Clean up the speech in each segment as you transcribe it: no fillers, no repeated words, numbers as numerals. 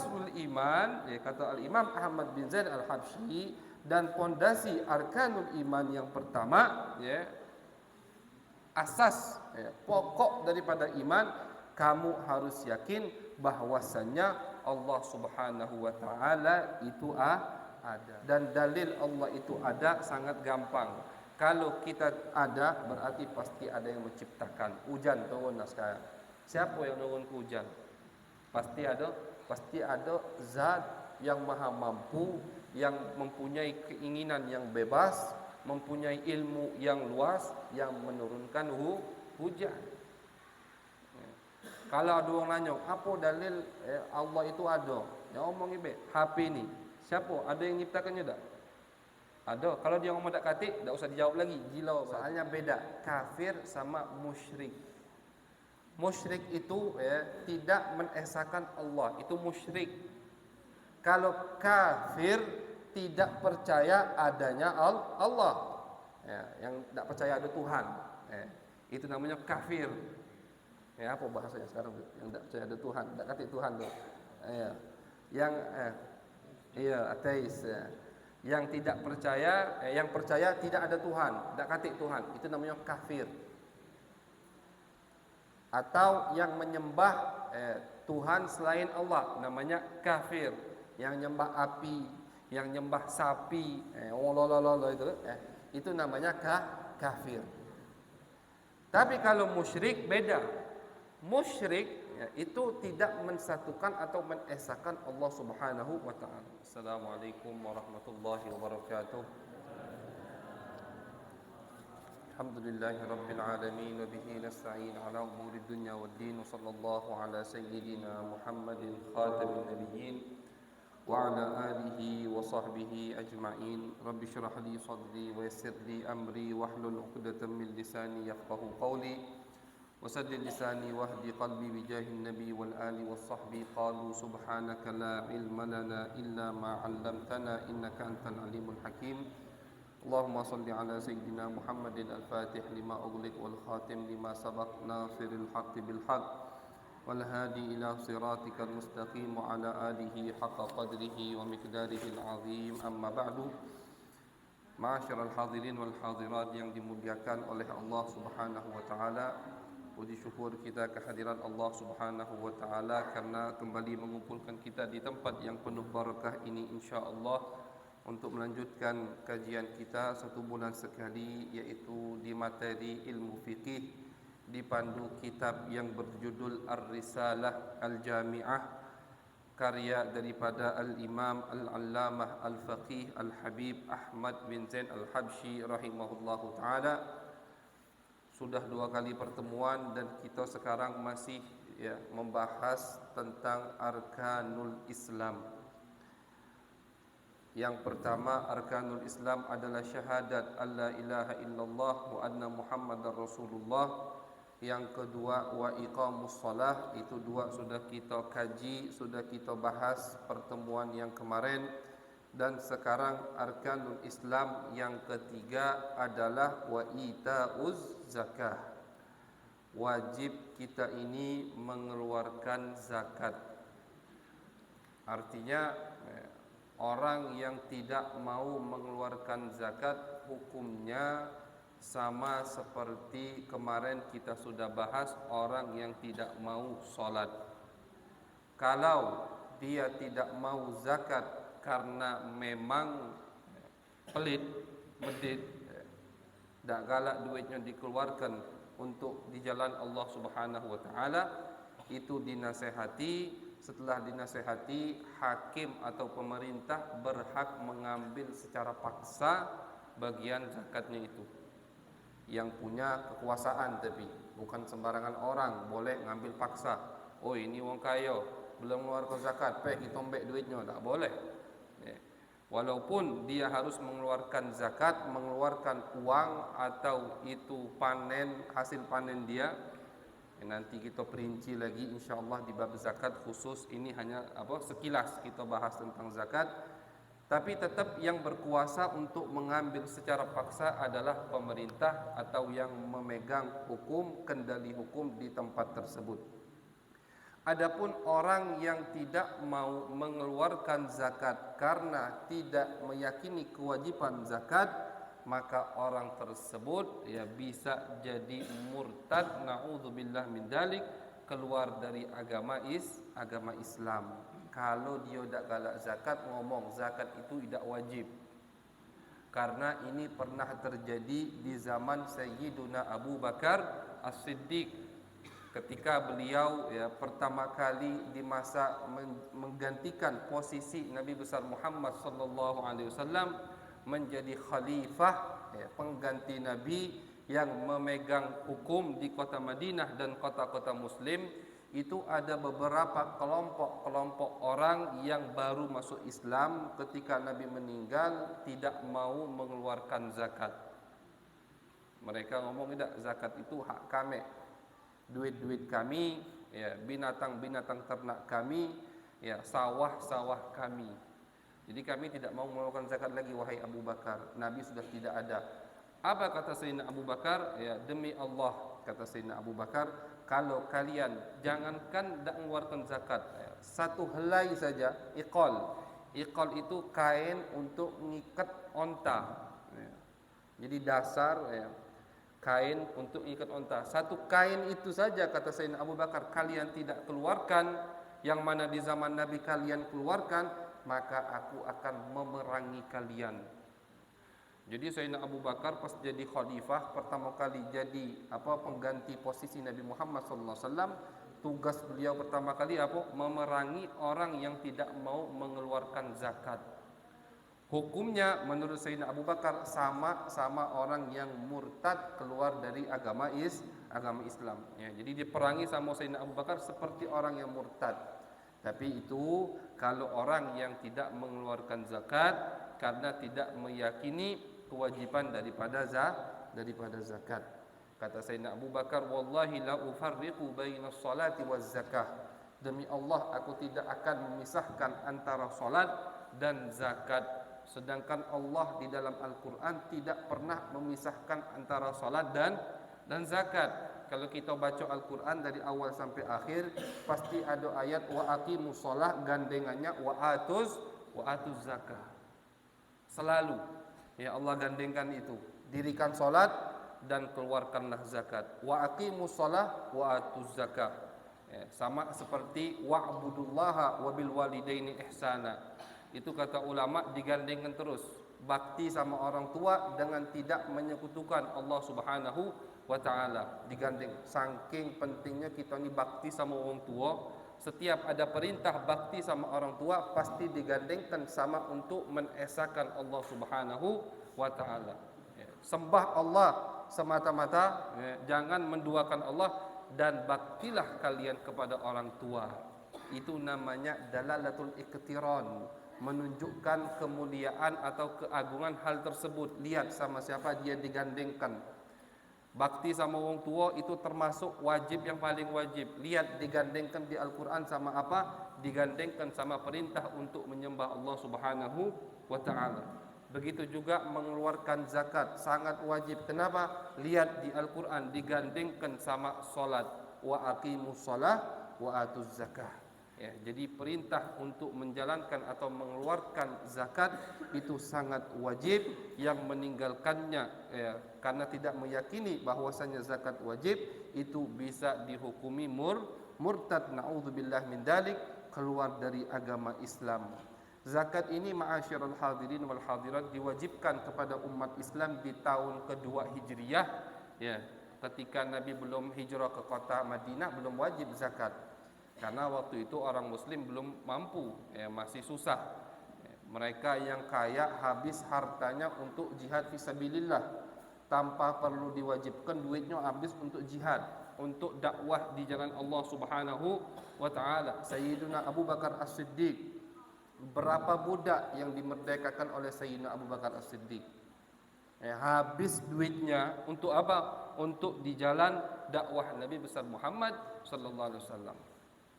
asrul iman, ya, kata Al-Imam Ahmad bin Zaid Al-Habsyi, dan pondasi arkanul iman yang pertama, ya, asas, ya, pokok daripada iman, kamu harus yakin bahwasanya Allah Subhanahu wa taala itu ada. Dan dalil Allah itu ada sangat gampang. Kalau kita ada, berarti pasti ada yang menciptakan. Hujan turun sekarang. Siapa yang turun ke hujan? Pasti ada zat yang maha mampu, yang mempunyai keinginan yang bebas, mempunyai ilmu yang luas, yang menurunkan hujan. Kalau ada orang nanya, apa dalil Allah itu ada? Yang omong ibe, HP ni. Siapa? Ada yang nyiptakannya tak? Ada. Kalau dia ngomong tak katik, tak usah dijawab lagi. Gila. Soalnya beda. Kafir sama musyrik. Musyrik itu tidak mengesahkan Allah. Itu musyrik. Kalau kafir tidak percaya adanya Allah, ya, yang tidak percaya ada Tuhan, itu namanya kafir. Ya, apa bahasanya sekarang? Yang tidak percaya ada Tuhan, tidak kata Tuhan tu. Ya. Yang ateis. Ya. Yang tidak percaya, yang percaya tidak ada Tuhan, tidak kata Tuhan, itu namanya kafir. Atau yang menyembah Tuhan selain Allah, namanya kafir. Yang nyembah api, yang nyembah sapi, itu namanya kafir. Tapi kalau musyrik beda. Musyrik itu tidak mensatukan atau mengesahkan Allah Subhanahu wa taala. Assalamualaikum warahmatullahi wabarakatuh. Alhamdulillahi rabbil alamin wa bihi nasta'in ala umuri dunya waddin, sallallahu ala sayyidina Muhammadin khatamin nabiyyin wa ala alihi wa sahbihi ajma'in. Rabbi shrah li sadri wa yassir li amri wahlul 'uqdatam min lisani yafqahu qawli wasaddid lisani wahdi qalbi bijahin nabi wal ali was sahbi. Qalu subhanaka la ilma lana illa ma 'allamtana innaka antal alimul hakim. Allahumma salli ala sayyidina Muhammadin al-fatih lima ughliq wal khatim lima sabaq nasiril haqqi bil haqq wal hadi ila siratikal mustaqim wa ala alihi haqqa qadrihi wa miqdarihi al-azim. Amma ba'du. Ma'asyiral hadirin wal hadirat yang dimuliakan oleh Allah Subhanahu wa taala, puji syukur kita kehadiran Allah Subhanahu wa taala karena kembali mengumpulkan kita di tempat yang penuh barakah ini, insya-Allah, untuk melanjutkan kajian kita satu bulan sekali, yaitu di materi ilmu fiqih, dipandu kitab yang berjudul Ar-Risalah Al-Jami'ah, karya daripada Al-Imam Al-Allamah Al-Faqih Al-Habib Ahmad bin Zaid Al-Habsyi rahimahullahu ta'ala. Sudah 2 kali pertemuan dan kita sekarang masih membahas tentang Arkanul Islam. Yang pertama, arkanul Islam adalah syahadat alla ilaha illallah wa anna muhammadar rasulullah. Yang kedua, wa iqamus shalah. Itu 2 sudah kita kaji, sudah kita bahas pertemuan yang kemarin. Dan sekarang arkanul Islam yang ketiga adalah wa itauz zakah. Wajib kita ini mengeluarkan zakat. Artinya orang yang tidak mau mengeluarkan zakat hukumnya sama seperti kemarin kita sudah bahas orang yang tidak mau sholat. Kalau dia tidak mau zakat karena memang pelit, medit, tak galak duitnya dikeluarkan untuk di jalan Allah Subhanahu wa taala, itu dinasehati. Setelah dinasehati, hakim atau pemerintah berhak mengambil secara paksa bagian zakatnya itu. Yang punya kekuasaan, tapi bukan sembarangan orang boleh ngambil paksa. Oh, ini orang kaya, belum mengeluarkan zakat, kita tombek duitnya, tak boleh. Walaupun dia harus mengeluarkan zakat, mengeluarkan uang atau itu panen, hasil panen dia. Nanti kita perinci lagi insya-Allah di bab zakat khusus. Ini hanya sekilas kita bahas tentang zakat. Tapi tetap yang berkuasa untuk mengambil secara paksa adalah pemerintah atau yang memegang hukum, kendali hukum di tempat tersebut. Adapun orang yang tidak mau mengeluarkan zakat karena tidak meyakini kewajiban zakat, maka orang tersebut ya bisa jadi murtad, naudzubillah min dalik, keluar dari agama Islam. Kalau dia tidak galak zakat, ngomong zakat itu tidak wajib. Karena ini pernah terjadi di zaman Sayyiduna Abu Bakar As-Siddiq, ketika beliau ya pertama kali di masa menggantikan posisi Nabi besar Muhammad sallallahu alaihi wasallam menjadi khalifah, ya, pengganti Nabi yang memegang hukum di kota Madinah dan kota-kota muslim. Itu ada beberapa kelompok orang yang baru masuk Islam ketika Nabi meninggal tidak mau mengeluarkan zakat. Mereka ngomong, tidak, zakat itu hak kami, duit-duit kami, ya, binatang-binatang ternak kami, ya, sawah-sawah kami. Jadi kami tidak mau mengeluarkan zakat lagi, wahai Abu Bakar. Nabi sudah tidak ada. Apa kata Sayyidina Abu Bakar? Ya, demi Allah, kata Sayyidina Abu Bakar, kalau kalian jangankan tidak mengeluarkan zakat, ya, satu helai saja, iqal. Iqal itu kain untuk mengikat onta. Ya. Jadi dasar, ya, kain untuk ikat onta. Satu kain itu saja, kata Sayyidina Abu Bakar, kalian tidak keluarkan, yang mana di zaman Nabi kalian keluarkan, maka aku akan memerangi kalian. Jadi Sayyidina Abu Bakar pas jadi khalifah pertama kali jadi pengganti posisi Nabi Muhammad SAW, tugas beliau pertama kali memerangi orang yang tidak mau mengeluarkan zakat. Hukumnya menurut Sayyidina Abu Bakar sama orang yang murtad, keluar dari agama Islam. Ya, jadi diperangi sama Sayyidina Abu Bakar seperti orang yang murtad. Tapi itu kalau orang yang tidak mengeluarkan zakat karena tidak meyakini kewajiban daripada zakat. Kata Sayyidina Abu Bakar, wallahi la ufarriqu bainas salati waz zakah. Demi Allah, aku tidak akan memisahkan antara salat dan zakat. Sedangkan Allah di dalam Al-Quran tidak pernah memisahkan antara salat dan zakat. Kalau kita baca Al-Quran dari awal sampai akhir, pasti ada ayat wa aqimus shalah, gandengannya wa atuz zakah. Selalu ya Allah gandengkan itu, dirikan salat dan keluarkanlah zakat. Wa aqimus shalah wa atuz zakah. Ya, sama seperti wa'budullaha wa bil walidaini ihsana. Itu kata ulama digandengkan terus, bakti sama orang tua dengan tidak menyekutukan Allah Subhanahu wa ta'ala, digandeng. Saking pentingnya kita ni bakti sama orang tua, setiap ada perintah bakti sama orang tua pasti digandengkan sama untuk menesakan Allah Subhanahu wa ta'ala. Ya, sembah Allah semata-mata, ya, jangan menduakan Allah, dan baktilah kalian kepada orang tua. Itu namanya dalalatul iqtiran, menunjukkan kemuliaan atau keagungan hal tersebut. Lihat sama siapa dia digandengkan. Bakti sama orang tua itu termasuk wajib yang paling wajib. Lihat digandengkan di Al-Quran sama apa? Digandengkan sama perintah untuk menyembah Allah Subhanahu wa ta'ala. Begitu juga mengeluarkan zakat, sangat wajib. Kenapa? Lihat di Al-Quran digandengkan sama solat. Wa aqimus shalah wa atuz zakah. Ya, jadi perintah untuk menjalankan atau mengeluarkan zakat itu sangat wajib. Yang meninggalkannya ya, karena tidak meyakini bahwasanya zakat wajib, itu bisa dihukumi murtad, naudzubillah min dalik, keluar dari agama Islam. Zakat ini ma'asyiral hadirin wal hadirat diwajibkan kepada umat Islam di tahun kedua Hijriyah, ya, ketika Nabi belum hijrah ke kota Madinah, belum wajib zakat. Karena waktu itu orang muslim belum mampu, ya, masih susah. Mereka yang kaya habis hartanya untuk jihad fisabilillah, tanpa perlu diwajibkan, duitnya habis untuk jihad, untuk dakwah di jalan Allah Subhanahu wa ta'ala. Sayyiduna Abu Bakar As-Siddiq, berapa budak yang dimerdekakan oleh Sayyidina Abu Bakar As-Siddiq, ya, habis duitnya untuk apa? Untuk di jalan dakwah Nabi besar Muhammad sallallahu alaihi wasallam.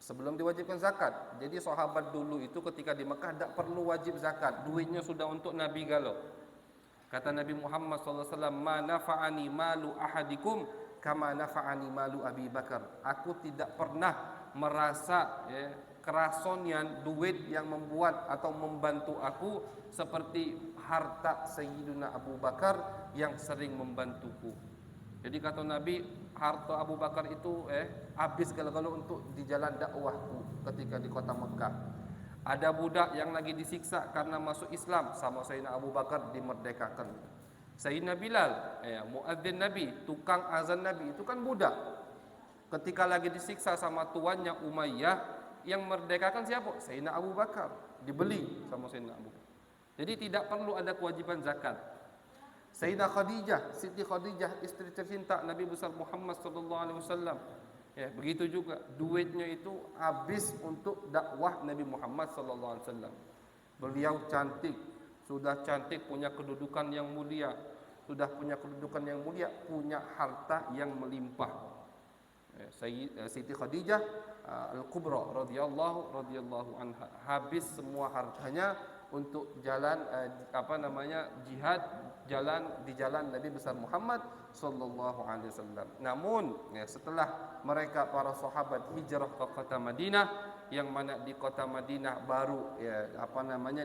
Sebelum diwajibkan zakat. Jadi sahabat dulu itu ketika di Mekah tidak perlu wajib zakat, duitnya sudah untuk Nabi galau. Kata Nabi Muhammad SAW, ma nafa'ani malu ahadikum kama nafa'ani malu Abi Bakar. Aku tidak pernah merasa kerasonian duit yang membuat atau membantu aku seperti harta Sayyidina Abu Bakar yang sering membantuku. Jadi kata Nabi, harta Abu Bakar itu habis galau-galau untuk di jalan dakwahku ketika di kota Mekah. Ada budak yang lagi disiksa karena masuk Islam, sama Sayyidina Abu Bakar dimerdekakan. Sayyidina Bilal, muadzin Nabi, tukang azan Nabi, itu kan budak. Ketika lagi disiksa sama tuannya Umayyah, yang merdekakan siapa? Sayyidina Abu Bakar, dibeli sama Sayyidina Abu Bakar. Jadi tidak perlu ada kewajiban zakat. Sayyidah Khadijah, Siti Khadijah, istri tercinta Nabi besar Muhammad sallallahu alaihi wasallam. Begitu juga duitnya itu habis untuk dakwah Nabi Muhammad sallallahu alaihi wasallam. Beliau cantik, sudah cantik, punya kedudukan yang mulia, punya harta yang melimpah. Siti Khadijah Al-Kubra radhiyallahu anha habis semua hartanya untuk jalan jihad di jalan Nabi besar Muhammad sallallahu alaihi wasallam. Namun setelah mereka para sahabat hijrah ke kota Madinah, yang mana di kota Madinah baru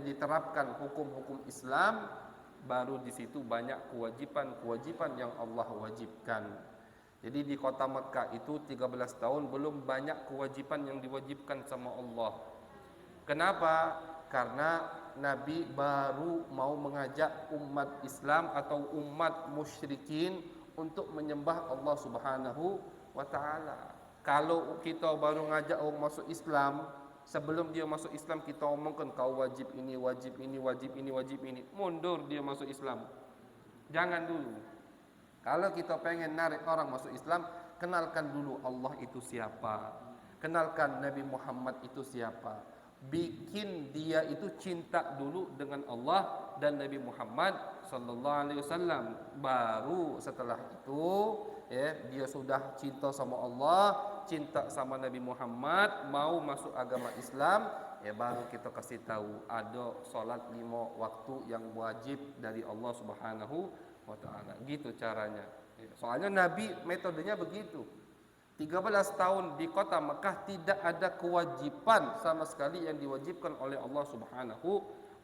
diterapkan hukum-hukum Islam, baru di situ banyak kewajiban yang Allah wajibkan. Jadi di kota Mekah itu 13 tahun belum banyak kewajiban yang diwajibkan sama Allah. Kenapa? Karena Nabi baru mau mengajak umat Islam atau umat musyrikin untuk menyembah Allah Subhanahu wa taala. Kalau kita baru ngajak orang masuk Islam, sebelum dia masuk Islam kita omongkan kau wajib ini, wajib ini, wajib ini, wajib ini, mundur dia masuk Islam. Jangan dulu. Kalau kita pengen narik orang masuk Islam, kenalkan dulu Allah itu siapa. Kenalkan Nabi Muhammad itu siapa. Bikin dia itu cinta dulu dengan Allah dan Nabi Muhammad sallallahu alaihi wasallam. Baru setelah itu dia sudah cinta sama Allah, cinta sama Nabi Muhammad, mau masuk agama Islam, baru kita kasih tahu ada salat 5 waktu yang wajib dari Allah Subhanahu wa taala. Gitu caranya. Soalnya Nabi metodenya begitu. 13 tahun di kota Mekah tidak ada kewajiban sama sekali yang diwajibkan oleh Allah Subhanahu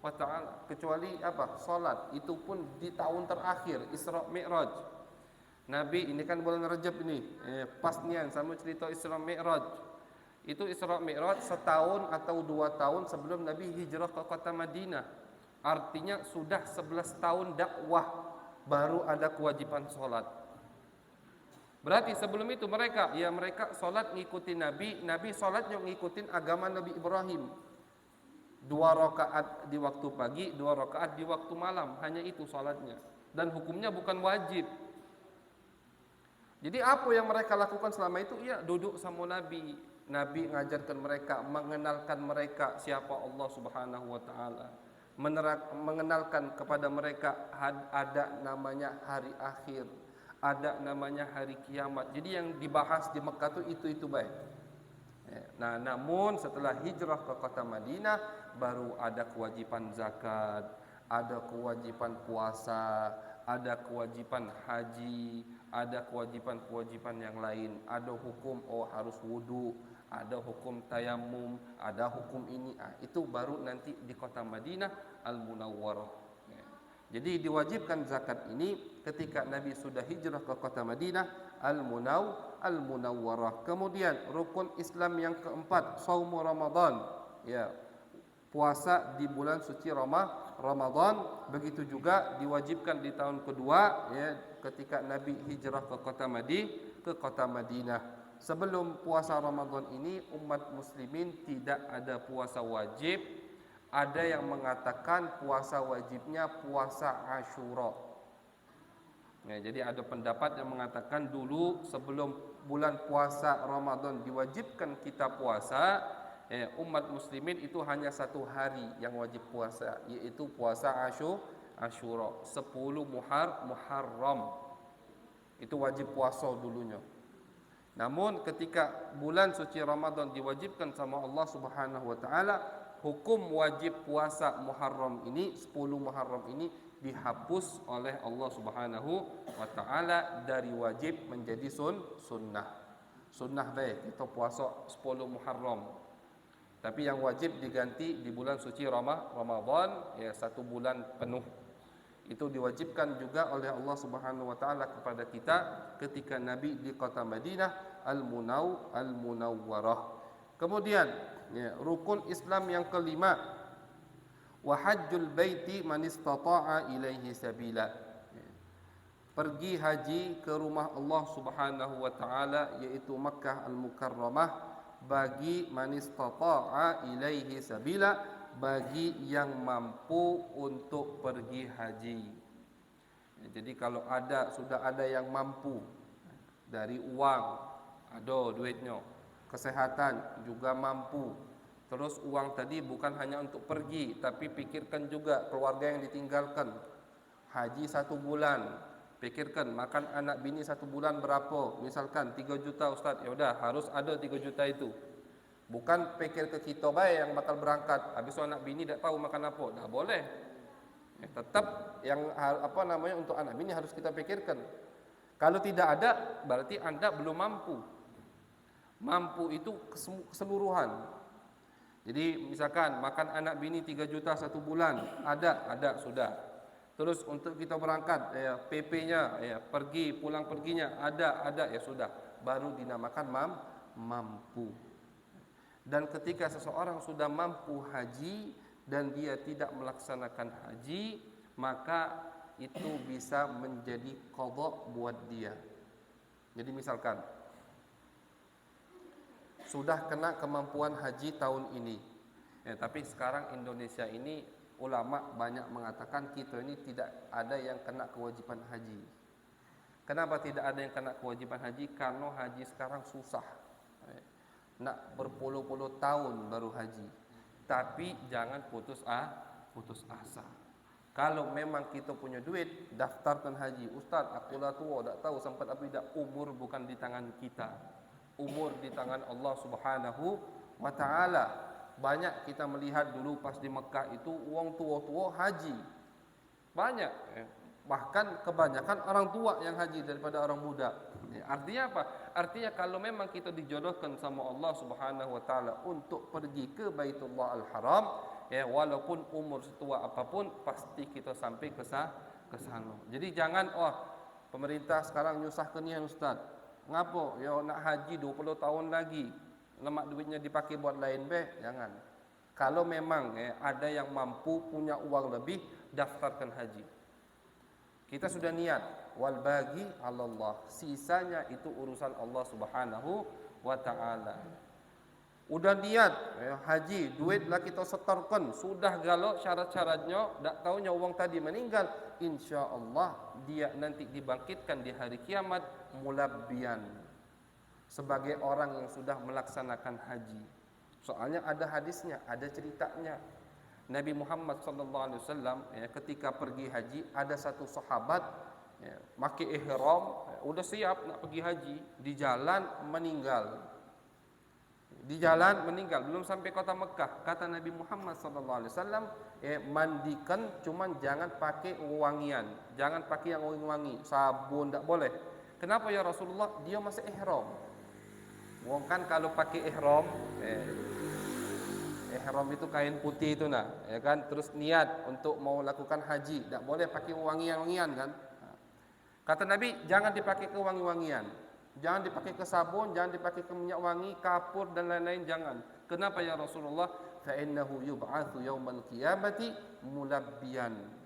wa taala, kecuali salat. Itu pun di tahun terakhir Isra Mi'raj. Nabi ini kan bulan Rajab ini, pas nian sama cerita Isra Mi'raj. Itu Isra Mi'raj setahun atau 2 tahun sebelum Nabi hijrah ke kota Madinah. Artinya sudah 11 tahun dakwah baru ada kewajiban salat. Berarti sebelum itu mereka solat ngikutin Nabi solatnya ngikutin agama Nabi Ibrahim. 2 rakaat di waktu pagi, 2 rakaat di waktu malam, hanya itu solatnya. Dan hukumnya bukan wajib. Jadi apa yang mereka lakukan selama itu? Duduk sama Nabi. Nabi ngajarkan mereka, mengenalkan mereka siapa Allah Subhanahu wa taala. Mengenalkan kepada mereka ada namanya hari akhir, ada namanya hari kiamat. Jadi yang dibahas di Mekah itu baik. Nah, namun setelah hijrah ke kota Madinah baru ada kewajiban zakat, ada kewajiban puasa, ada kewajiban haji, ada kewajiban yang lain. Ada hukum harus wudu, ada hukum tayamum, ada hukum ini. Itu baru nanti di kota Madinah Al-Munawwarah. Jadi diwajibkan zakat ini ketika Nabi sudah hijrah ke kota Madinah Al-Munawwarah. Kemudian rukun Islam yang keempat, shaum Ramadan. Puasa di bulan suci Ramadan. Begitu juga diwajibkan di tahun kedua ketika Nabi hijrah ke kota Madinah. Sebelum puasa Ramadan ini umat muslimin tidak ada puasa wajib. Ada yang mengatakan puasa wajibnya puasa Asyura. Jadi ada pendapat yang mengatakan dulu sebelum bulan puasa Ramadan diwajibkan kita puasa, umat muslimin itu hanya 1 hari yang wajib puasa, yaitu puasa Asyura, 10 Muharram. Itu wajib puasa dulunya. Namun ketika bulan suci Ramadan diwajibkan sama Allah Subhanahu wa taala, hukum wajib puasa Muharram ini, 10 Muharram ini dihapus oleh Allah Subhanahu wa taala dari wajib menjadi sunnah. Sunnah baik kita puasa 10 Muharram. Tapi yang wajib diganti di bulan suci Ramadan, ya 1 bulan penuh. Itu diwajibkan juga oleh Allah Subhanahu wa taala kepada kita ketika Nabi di kota Madinah al-Munawwarah. Kemudian ya, rukun Islam yang kelima, wa hajjul baiti man istata'a ilaihi sabila. Pergi haji ke rumah Allah Subhanahu wa taala yaitu Makkah Al-Mukarramah bagi man istata'a ilaihi sabila, bagi yang mampu untuk pergi haji. Jadi kalau sudah ada yang mampu dari uang, ada duitnya, kesehatan juga mampu. Terus uang tadi bukan hanya untuk pergi, tapi pikirkan juga keluarga yang ditinggalkan. Haji 1 bulan, pikirkan makan anak bini 1 bulan berapa. Misalkan 3 juta Ustaz, ya udah harus ada 3 juta itu. Bukan pikir ke kita baik yang bakal berangkat, habis anak bini tak tahu makan apa. Tak boleh. Tetap yang untuk anak bini harus kita pikirkan. Kalau tidak ada, berarti Anda belum mampu. Mampu itu keseluruhan. Jadi misalkan makan anak bini 3 juta 1 bulan, ada sudah. Terus untuk kita berangkat, ya, PP-nya, ya, pergi pulang perginya ada ya sudah. Baru dinamakan mampu. Dan ketika seseorang sudah mampu haji dan dia tidak melaksanakan haji, maka itu bisa menjadi qadha buat dia. Jadi misalkan sudah kena kemampuan haji tahun ini, ya, tapi sekarang Indonesia ini ulama banyak mengatakan kita ini tidak ada yang kena kewajiban haji. Kenapa tidak ada yang kena kewajiban haji? Karena haji sekarang susah. Nak berpuluh-puluh tahun baru haji. Tapi jangan putus asa. Kalau memang kita punya duit, daftarkan haji. Ustaz, aku lah tua, tak tahu sempat apa tidak. Umur bukan di tangan kita. Umur di tangan Allah Subhanahu wa taala. Banyak kita melihat dulu pas di Mekah itu uang tua-tua haji. Banyak. Bahkan kebanyakan orang tua yang haji daripada orang muda. Artinya apa? Artinya kalau memang kita dijodohkan sama Allah Subhanahu wa taala untuk pergi ke Baitullah Al-Haram, ya, walaupun umur setua apapun pasti kita sampai ke sana. Jadi jangan pemerintah sekarang nyusahkan ya Ustaz. Ngapo? Ya nak haji 20 tahun lagi. Lemak duitnya dipakai buat lain jangan. Kalau memang ada yang mampu punya uang lebih, daftarkan haji. Kita sudah niat, wal bagi 'ala Allah. Sisanya itu urusan Allah Subhanahu wa taala. Udah niat haji, duitlah kita setorkan, sudah galau syarat-syaratnya, tak taunya uang tadi meninggal, insyaallah dia nanti dibangkitkan di hari kiamat mulabbiyan sebagai orang yang sudah melaksanakan haji. Soalnya ada hadisnya, ada ceritanya. Nabi Muhammad SAW ketika pergi haji, ada satu sahabat pakai ihram, udah siap nak pergi haji, di jalan meninggal. Belum sampai kota Mekah. Kata Nabi Muhammad SAW, mandikan, cuman jangan pakai wangian, jangan pakai yang wangi-wangi, sabun tak boleh. Kenapa ya Rasulullah? Dia masih ihram. Wong kan kalau pakai ihram itu kain putih itu ya kan, terus niat untuk mau lakukan haji, tak boleh pakai wangian-wangian kan. Kata Nabi, jangan dipakai ke wangi-wangian, jangan dipakai ke sabun, jangan dipakai ke minyak wangi, kapur dan lain-lain, jangan. Kenapa ya Rasulullah? Fa innahu yub'atsu yaumal qiyamati mulabbiyan.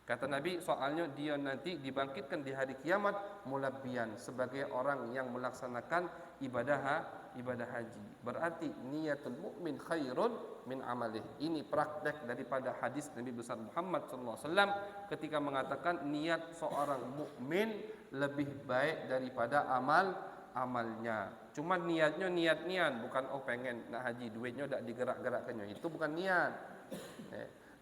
Kata Nabi, soalnya dia nanti dibangkitkan di hari kiamat mulabbiyan, sebagai orang yang melaksanakan ibadah haji. Berarti niatul mukmin khairun min amalih. Ini praktek daripada hadis Nabi besar Muhammad SAW ketika mengatakan niat seorang mukmin lebih baik daripada amalnya. Cuma niatnya niat-niat, bukan pengen nak haji, duitnya tak digerak-gerakkannya. Itu bukan niat.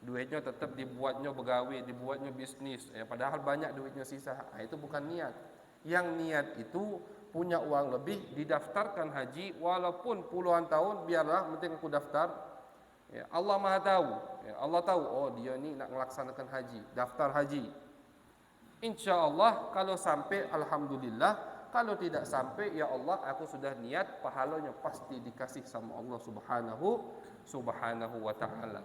Duitnya tetap dibuatnya begawe, dibuatnya bisnis, padahal banyak duitnya sisa. Itu bukan niat. Yang niat itu punya uang lebih, didaftarkan haji, walaupun puluhan tahun, biarlah, penting aku daftar. Allah Maha tahu. Allah tahu, dia ni nak melaksanakan haji, daftar haji. Insya Allah kalau sampai, alhamdulillah. Kalau tidak sampai, ya Allah, aku sudah niat, pahalanya pasti dikasih sama Allah subhanahu wa ta'ala.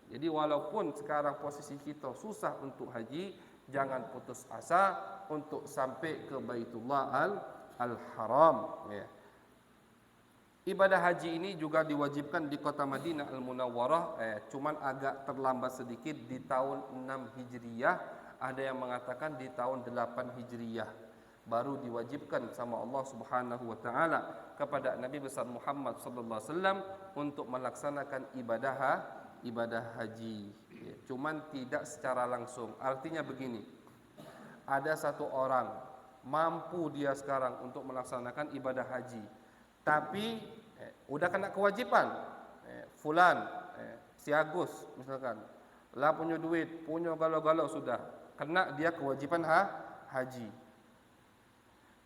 Jadi walaupun sekarang posisi kita susah untuk haji, jangan putus asa untuk sampai ke Baitullah al-Haram. Ibadah haji ini juga diwajibkan di kota Madinah Al-Munawwarah, cuman agak terlambat sedikit di tahun 6 Hijriyah. Ada yang mengatakan di tahun 8 Hijriyah baru diwajibkan sama Allah Subhanahu wa taala kepada Nabi besar Muhammad sallallahu alaihi wasallam untuk melaksanakan ibadah haji. Cuman tidak secara langsung. Artinya begini. Ada satu orang mampu dia sekarang untuk melaksanakan ibadah haji, tapi udah kena kewajiban. Fulan, si Agus misalkan, lah punya duit, punya galau-galau, sudah kena dia kewajiban haji.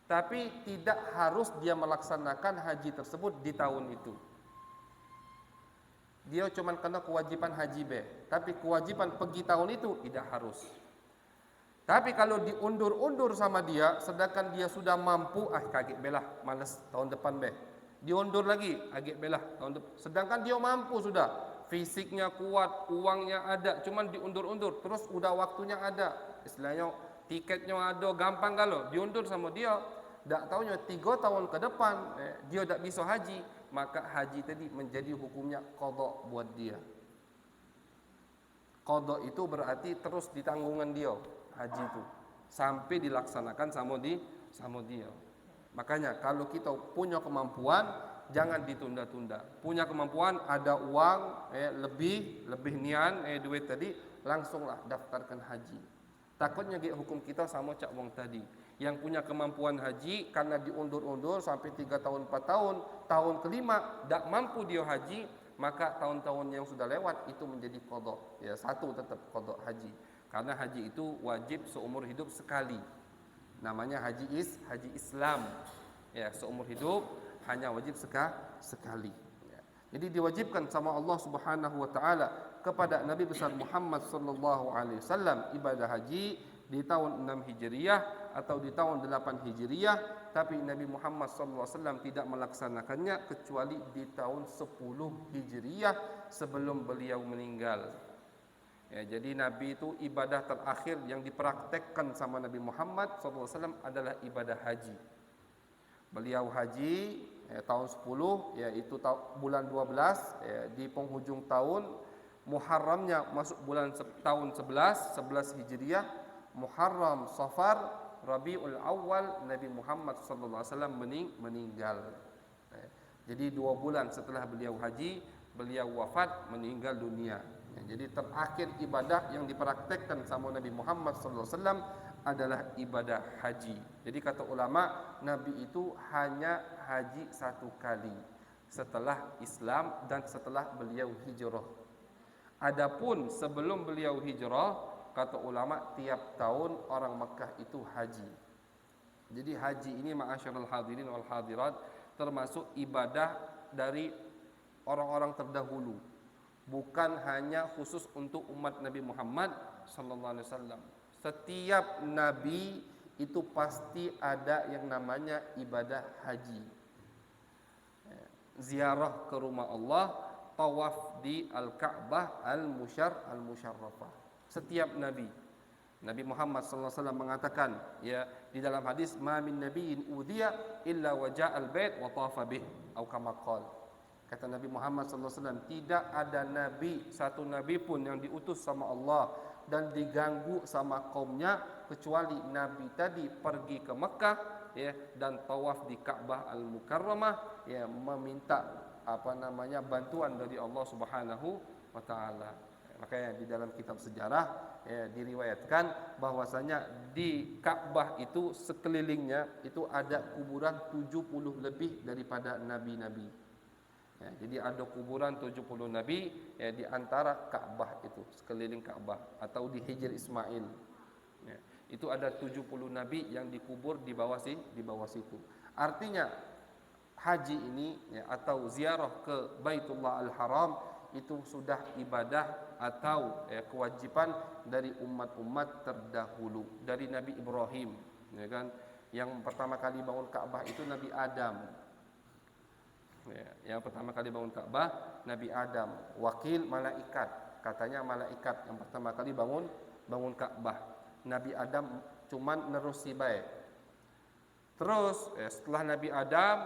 Tapi tidak harus dia melaksanakan haji tersebut di tahun itu. Dia cuma kena kewajiban haji B, tapi kewajiban pergi tahun itu tidak harus. Tapi kalau diundur-undur sama dia, sedangkan dia sudah mampu, kaget belah, malas tahun depan be. Diundur lagi, agak belah tahun depan. Sedangkan dia mampu sudah, fisiknya kuat, uangnya ada, cuman diundur-undur, terus udah waktunya ada, istilahnya tiketnya ada, gampang kalau diundur sama dia, tak taunya 3 tahun ke depan dia tak bisa haji, maka haji tadi menjadi hukumnya qada buat dia. Qada itu berarti terus di tanggungan dia haji itu sampai dilaksanakan sama dia. Makanya kalau kita punya kemampuan, jangan ditunda-tunda. Punya kemampuan, ada uang lebih nian duit tadi, langsunglah daftarkan haji. Takutnya hukum kita sama cak wong tadi, yang punya kemampuan haji karena diundur-undur sampai 3 tahun 4 tahun, tahun kelima tak mampu dia haji, maka tahun-tahun yang sudah lewat itu menjadi qada. Ya, satu tetap qada haji. Karena haji itu wajib seumur hidup sekali. Namanya haji Islam. Ya, seumur hidup hanya wajib sekali. Ya. Jadi diwajibkan sama Allah Subhanahu wa taala kepada Nabi besar Muhammad sallallahu alaihi wasallam ibadah haji di tahun 6 Hijriyah atau di tahun 8 Hijriyah, tapi Nabi Muhammad sallallahu alaihi wasallam tidak melaksanakannya kecuali di tahun 10 Hijriyah sebelum beliau meninggal. Ya, jadi Nabi itu ibadah terakhir yang dipraktekkan sama Nabi Muhammad SAW adalah ibadah haji. Beliau haji tahun 10, yaitu bulan 12, di penghujung tahun. Muharramnya masuk bulan tahun 11 Hijriyah. Muharram, Safar, Rabiul Awal, Nabi Muhammad SAW meninggal. Jadi 2 bulan setelah beliau haji, beliau wafat, meninggal dunia. Jadi terakhir ibadah yang dipraktekkan sama Nabi Muhammad SAW adalah ibadah haji. Jadi kata ulama, Nabi itu hanya haji 1 kali setelah Islam dan setelah beliau hijrah. Adapun sebelum beliau hijrah, kata ulama, tiap tahun orang Makkah itu haji. Jadi haji ini ma'asyiral hadirin wal hadirat termasuk ibadah dari orang-orang terdahulu. Bukan hanya khusus untuk umat Nabi Muhammad sallallahu alaihi wasallam. Setiap nabi itu pasti ada yang namanya ibadah haji. Ziarah ke rumah Allah, tawaf di Al-Ka'bah Al-Musharrafah. Setiap nabi. Nabi Muhammad sallallahu alaihi wasallam mengatakan, ya, di dalam hadis, "Ma min nabiyyin udhiya illa waja'al bait wa tafa bih," atau kama qala. Kata Nabi Muhammad SAW, tidak ada nabi, satu nabi pun yang diutus sama Allah dan diganggu sama kaumnya, kecuali nabi tadi pergi ke Mekah, ya, dan tawaf di Ka'bah Al-Mukarramah, ya, meminta bantuan dari Allah Subhanahu wa taala. Makanya di dalam kitab sejarah diriwayatkan bahwasanya di Ka'bah itu sekelilingnya itu ada kuburan 70 lebih daripada nabi-nabi. Ya, jadi ada kuburan 70 Nabi di antara Ka'bah itu, sekeliling Ka'bah, atau di Hijr Ismail. Ya, itu ada 70 Nabi yang dikubur di bawah situ. Artinya haji ini, atau ziarah ke Baitullah Al-Haram itu sudah ibadah atau kewajiban dari umat-umat terdahulu, dari Nabi Ibrahim, ya kan? Yang pertama kali bangun Ka'bah itu Nabi Adam. Ya, yang pertama kali bangun Ka'bah Nabi Adam. Wakil malaikat. Katanya malaikat yang pertama kali bangun Ka'bah. Nabi Adam cuman nerusi baik. Terus setelah Nabi Adam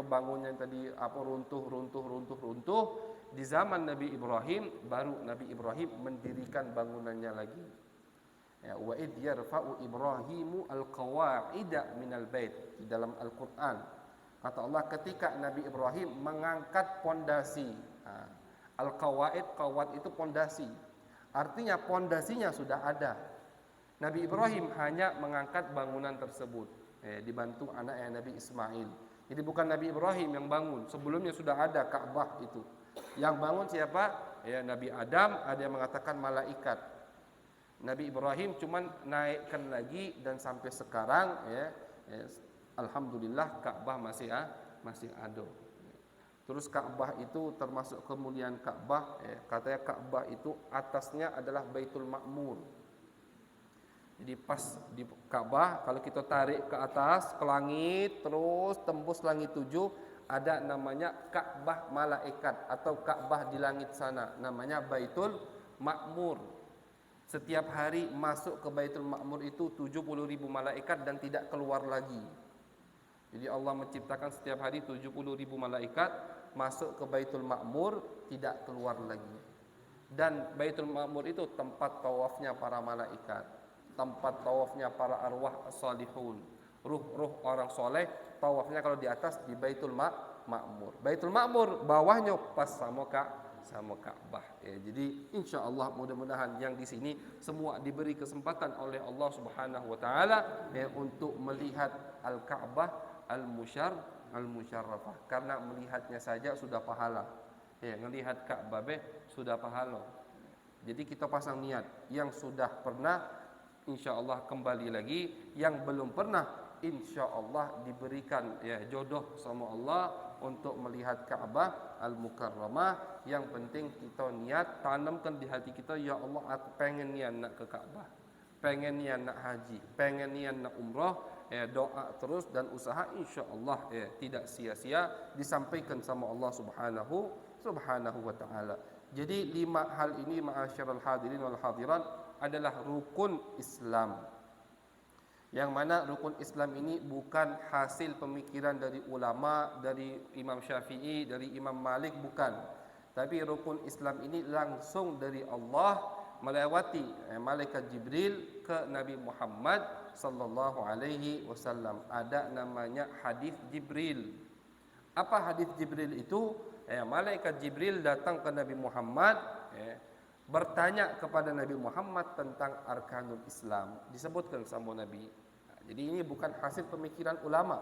bangunnya tadi runtuh di zaman Nabi Ibrahim, baru Nabi Ibrahim mendirikan bangunannya lagi. Ya, wa id yarfa'u Ibrahimu al-qawa'ida minal bait, di dalam Al-Qur'an. Kata Allah ketika Nabi Ibrahim mengangkat pondasi. Al-qawa'id, qawat itu pondasi. Artinya pondasinya sudah ada. Nabi Ibrahim hanya mengangkat bangunan tersebut, dibantu anaknya Nabi Ismail. Jadi bukan Nabi Ibrahim yang bangun, sebelumnya sudah ada Ka'bah itu. Yang bangun siapa? Ya, Nabi Adam, ada yang mengatakan malaikat. Nabi Ibrahim cuman naikkan lagi, dan sampai sekarang alhamdulillah Ka'bah masih ada. Terus Ka'bah itu termasuk kemuliaan Ka'bah, katanya Ka'bah itu atasnya adalah Baitul Ma'mur. Jadi pas di Ka'bah, kalau kita tarik ke atas, ke langit, terus tembus langit 7, ada namanya Ka'bah malaikat atau Ka'bah di langit sana, namanya Baitul Ma'mur. Setiap hari masuk ke Baitul Ma'mur itu 70.000 malaikat dan tidak keluar lagi. Jadi Allah menciptakan setiap hari 70.000 malaikat masuk ke Baitul Ma'mur, tidak keluar lagi. Dan Baitul Ma'mur itu tempat tawafnya para malaikat, tempat tawafnya para arwah salihun, ruh-ruh orang soleh. Tawafnya kalau di atas di Baitul Ma'mur. Baitul Ma'mur bawahnya pas sama Ka'bah. Jadi insya Allah mudah-mudahan yang di sini semua diberi kesempatan oleh Allah Subhanahu Wa Taala untuk melihat Al-Ka'bah Al-Musyarrafah. Karena melihatnya saja sudah pahala. Melihat Ka'bah sudah pahala. Jadi kita pasang niat. Yang sudah pernah, insya Allah kembali lagi. Yang belum pernah, insya Allah diberikan jodoh sama Allah untuk melihat Ka'bah Al-Mukarramah. Yang penting kita niat, tanamkan di hati kita, ya Allah aku pengen niat nak ke Ka'bah, pengen niat nak haji, pengen niat nak umrah. Doa terus dan usaha, insya Allah tidak sia-sia disampaikan sama Allah Subhanahu Wa Taala. Jadi 5 hal ini ma'asyiral hadirin wal hadirat adalah rukun Islam. Yang mana rukun Islam ini bukan hasil pemikiran dari ulama, dari Imam Syafi'i, dari Imam Malik, bukan. Tapi rukun Islam ini langsung dari Allah melewati malaikat Jibril ke Nabi Muhammad sallallahu alaihi wasallam. Ada namanya hadis Jibril. Apa hadis Jibril itu? Malaikat Jibril datang ke Nabi Muhammad, bertanya kepada Nabi Muhammad tentang arkanul Islam, disebutkan sama Nabi. Jadi ini bukan hasil pemikiran ulama.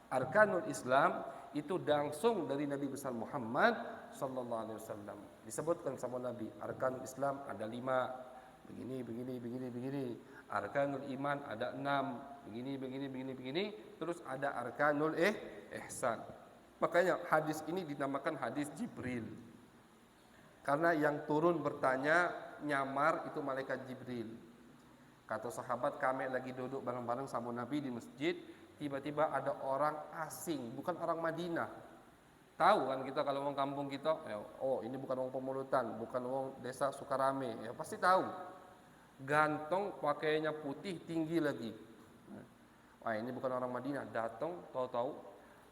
Arkanul Islam itu langsung dari Nabi besar Muhammad sallallahu alaihi wasallam. Disebutkan sama Nabi, arkanul Islam ada 5, begini. Arkanul iman ada 6, begini. Terus ada arkanul ihsan. Makanya hadis ini dinamakan hadis Jibril. Karena yang turun bertanya nyamar itu malaikat Jibril. Kata sahabat, kami lagi duduk bareng-bareng sama Nabi di masjid, tiba-tiba ada orang asing, bukan orang Madinah. Tahu kan kita kalau orang kampung kita, oh ini bukan orang Pemulutan, bukan orang desa Sukarame, pasti tahu. Gantong, pakainya putih, tinggi lagi. Wah ini bukan orang Madinah. Datang, tahu-tahu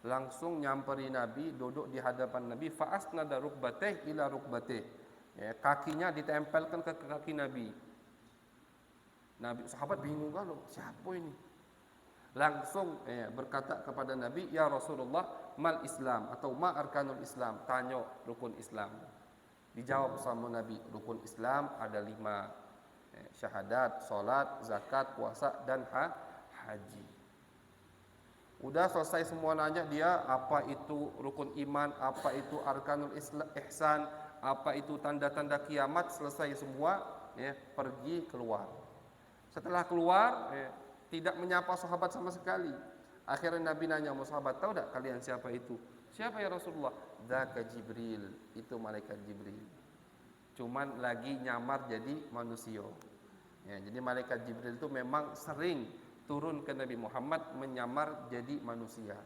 langsung nyamperi Nabi, duduk di hadapan Nabi. Fa'asnada rukbateh ila rukbateh. Kakinya ditempelkan ke kaki Nabi. Sahabat bingung kan, siapa ini? Langsung berkata kepada Nabi, ya Rasulullah, mal Islam atau ma arkanul Islam. Tanya rukun Islam. Dijawab sama Nabi, rukun Islam ada 5. Syahadat, salat, zakat, puasa, dan haji. Udah selesai semua nanya dia, apa itu rukun iman, apa itu arkanul ihsan, apa itu tanda-tanda kiamat, selesai semua, pergi keluar. Setelah keluar, tidak menyapa sahabat sama sekali. Akhirnya Nabi nanya sama sahabat, tahu tak kalian siapa itu? Siapa ya Rasulullah? Dzaka Jibril, itu malaikat Jibril. Cuman lagi nyamar jadi manusia. Jadi malaikat Jibril itu memang sering turun ke Nabi Muhammad menyamar jadi manusia.